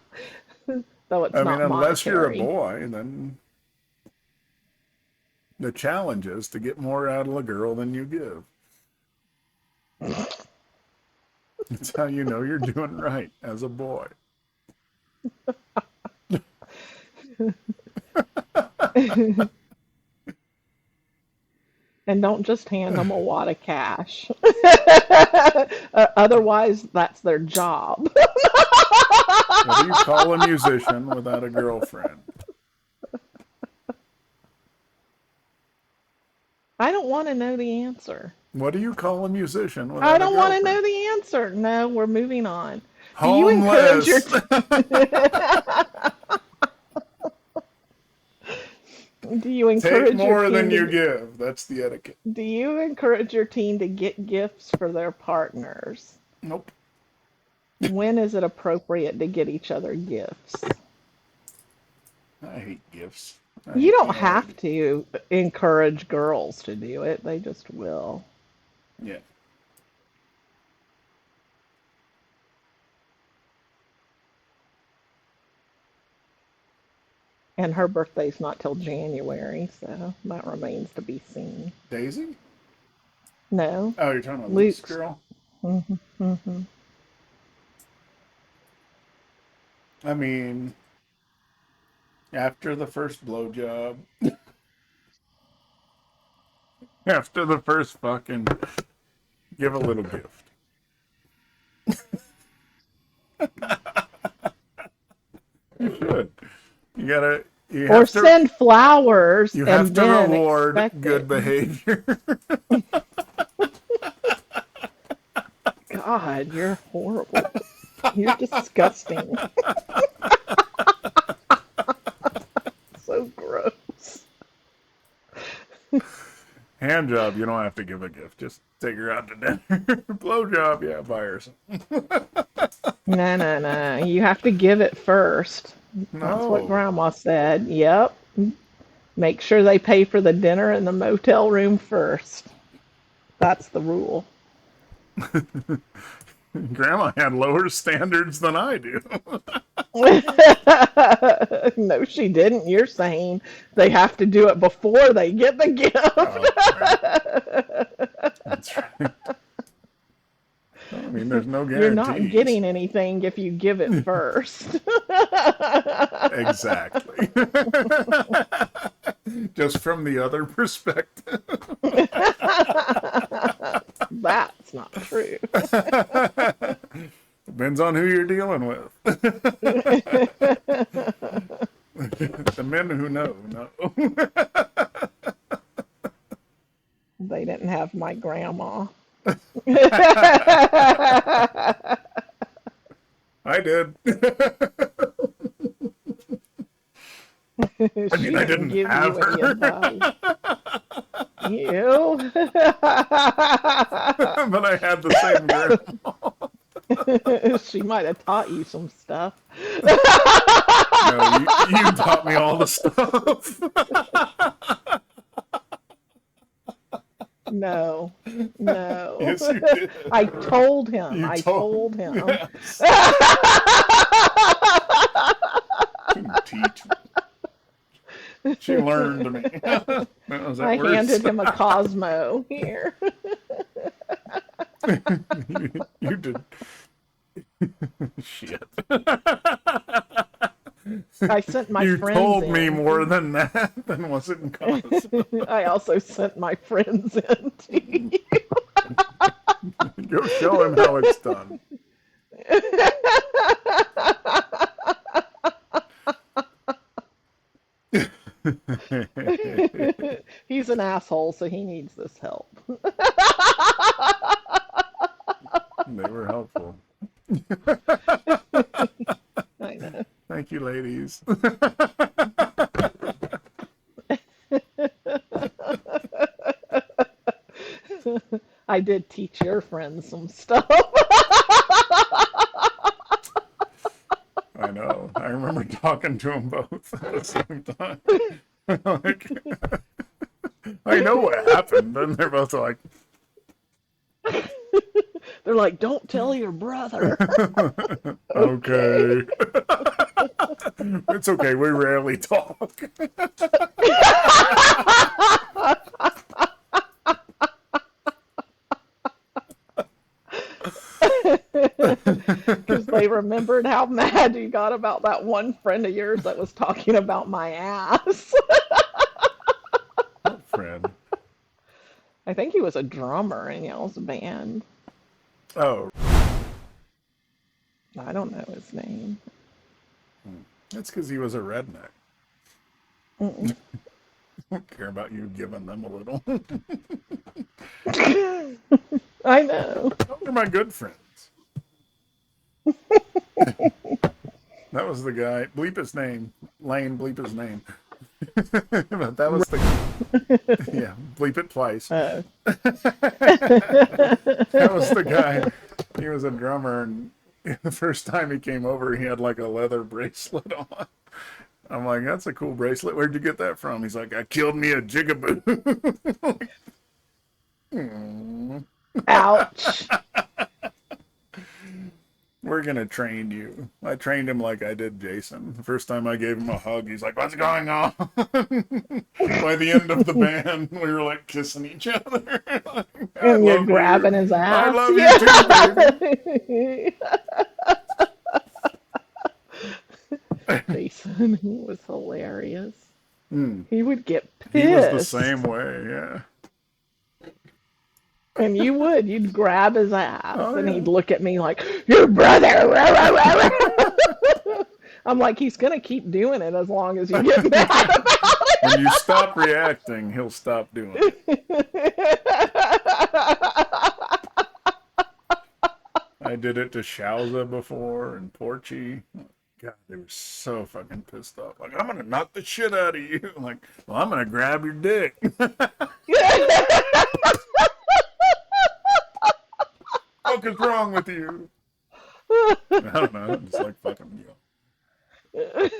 B: though it's
A: I mean,
B: not
A: unless you're a
B: monetary.
A: boy, then the challenge is to get more out of a girl than you give. That's how you know you're doing right as a boy.
B: And don't just hand them a wad of cash. Otherwise, that's their job.
A: What do you call a musician without a girlfriend?
B: I don't want to know the answer.
A: What do you call a musician
B: I
A: without a
B: don't want to know
A: girlfriend?
B: the answer. No, we're moving on. Do you encourage your
A: Homeless.
B: do you
A: Take
B: encourage your
A: more
B: teen
A: than you
B: to
A: give. That's the etiquette.
B: do you encourage your teen to get gifts for their partners?
A: Nope.
B: When is it appropriate to get each other gifts?
A: I hate gifts. I
B: You
A: hate
B: don't have
A: candy.
B: to encourage girls to do it. They just will.
A: Yeah.
B: And her birthday's not till January, so that remains to be seen.
A: Daisy?
B: No,
A: Oh, you're talking about Luke's
B: Luke's.
A: girl?
B: Hmm. Hmm.
A: I mean, after the first blowjob, after the first fucking, give a little gift. You should. You gotta, you
B: Or
A: have to,
B: send flowers
A: you have
B: and
A: to
B: then
A: reward
B: expect
A: good
B: it.
A: behavior.
B: God, you're horrible. You're disgusting. So gross.
A: Hand job, you don't have to give a gift. Just take her out to dinner. Blow job, yeah, buy her some.
B: No, no, no. You have to give it first. That's what
A: No.
B: Grandma said. Yep. Make sure they pay for the dinner in the motel room first. That's the rule.
A: Grandma had lower standards than I do.
B: No, she didn't. You're saying they have to do it before they get the gift.
A: Oh, right. That's right. I mean, there's no
B: You're not
A: guarantees.
B: getting anything if you give it first.
A: Exactly. Just from the other perspective.
B: That's not true.
A: Depends on who you're dealing with. The men who know.
B: They didn't have my grandma.
A: I did. I mean, I didn't
B: give
A: have
B: you any
A: her.
B: advice. You?
A: But I had the same grandma.
B: She might have taught you some stuff.
A: No, you taught me all the stuff.
B: No, no.
A: Yes, you did.
B: I told him.
A: You
B: I told him.
A: Yes. Couldn't teach me. She learned me. Was
B: I
A: that worse?
B: handed him a Cosmo here.
A: You did. Shit.
B: I sent my
A: You
B: friends
A: told
B: in.
A: me more than that than was in Cosmo.
B: I also sent my friends in to you.
A: Go show him how it's done.
B: He's an asshole, so he needs this help.
A: They were helpful.
B: I know.
A: Thank you, ladies.
B: I did teach your friends some stuff.
A: I know. I remember talking to them both at the same time. Like, I know what happened. And they're both like,
B: They're like, don't tell your brother.
A: okay. It's okay. We rarely talk.
B: Because they remembered how mad you got about that one friend of yours that was talking about my ass.
A: What friend?
B: I think he was a drummer in y'all's band.
A: Oh,
B: I don't know his name.
A: that's because he was a redneck.
B: Mm-mm.
A: I don't care about you giving them a little.
B: I know.
A: Those are my good friends. That was the guy. Bleep his name. Lane, bleep his name. But that was the yeah, bleep it twice. That was the guy. He was a drummer, and the first time he came over, he had like a leather bracelet on. I'm like, that's a cool bracelet. Where'd you get that from? He's like, I killed me a jigaboo.
B: Ouch.
A: We're gonna train you. I trained him like I did Jason. The first time I gave him a hug, he's like, what's going on? By the end of the band, we were like kissing each other. Like,
B: And you're grabbing his ass.
A: I love you too, baby.
B: Jason was hilarious.
A: Mm.
B: He would get pissed.
A: He was the same way, yeah.
B: And you would. You'd grab his ass,
A: Oh,
B: and
A: yeah.
B: he'd look at me like, your brother! I'm like, he's going to keep doing it as long as you get mad about it.
A: When you stop reacting, he'll stop doing it. I I did it to Shauza before and Porchy. God, they were so fucking pissed off. Like, I'm gonna knock the shit out of you. Like, well, I'm gonna grab your dick. What is wrong with you? I don't know. I'm just like fucking you.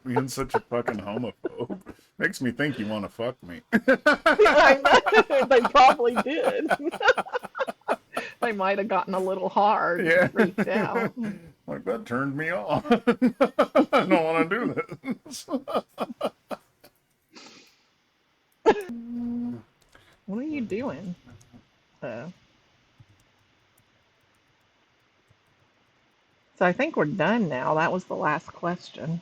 A: Being such a fucking homophobe makes me think you want to fuck me.
B: I know. They probably did. They might have gotten a little hard.
A: Yeah.
B: Freaked out.
A: Like, that turned me off. I don't want to do this.
B: What are you doing? So I think we're done now. That was the last question.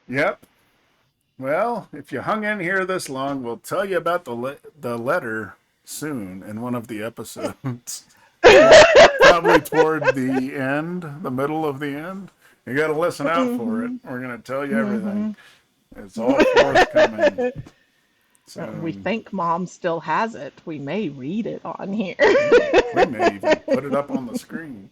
A: Yep. Well, if you hung in here this long, we'll tell you about the letter soon in one of the episodes. Probably toward the end, the middle of the end. You got to listen out for it. We're going to tell you everything. It's all forthcoming. So,
B: We think Mom still has it. We may read it on here.
A: we may even put it up on the screen.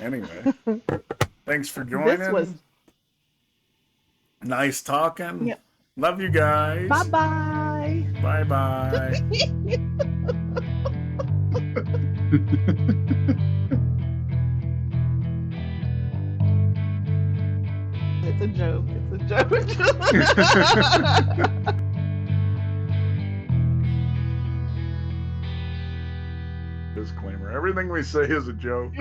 A: Anyway, thanks for joining.
B: This was
A: nice talking.
B: Yeah.
A: Love you guys.
B: bye-bye.
A: Bye-bye.
B: It's a joke. It's a joke.
A: Disclaimer, everything we say is a joke.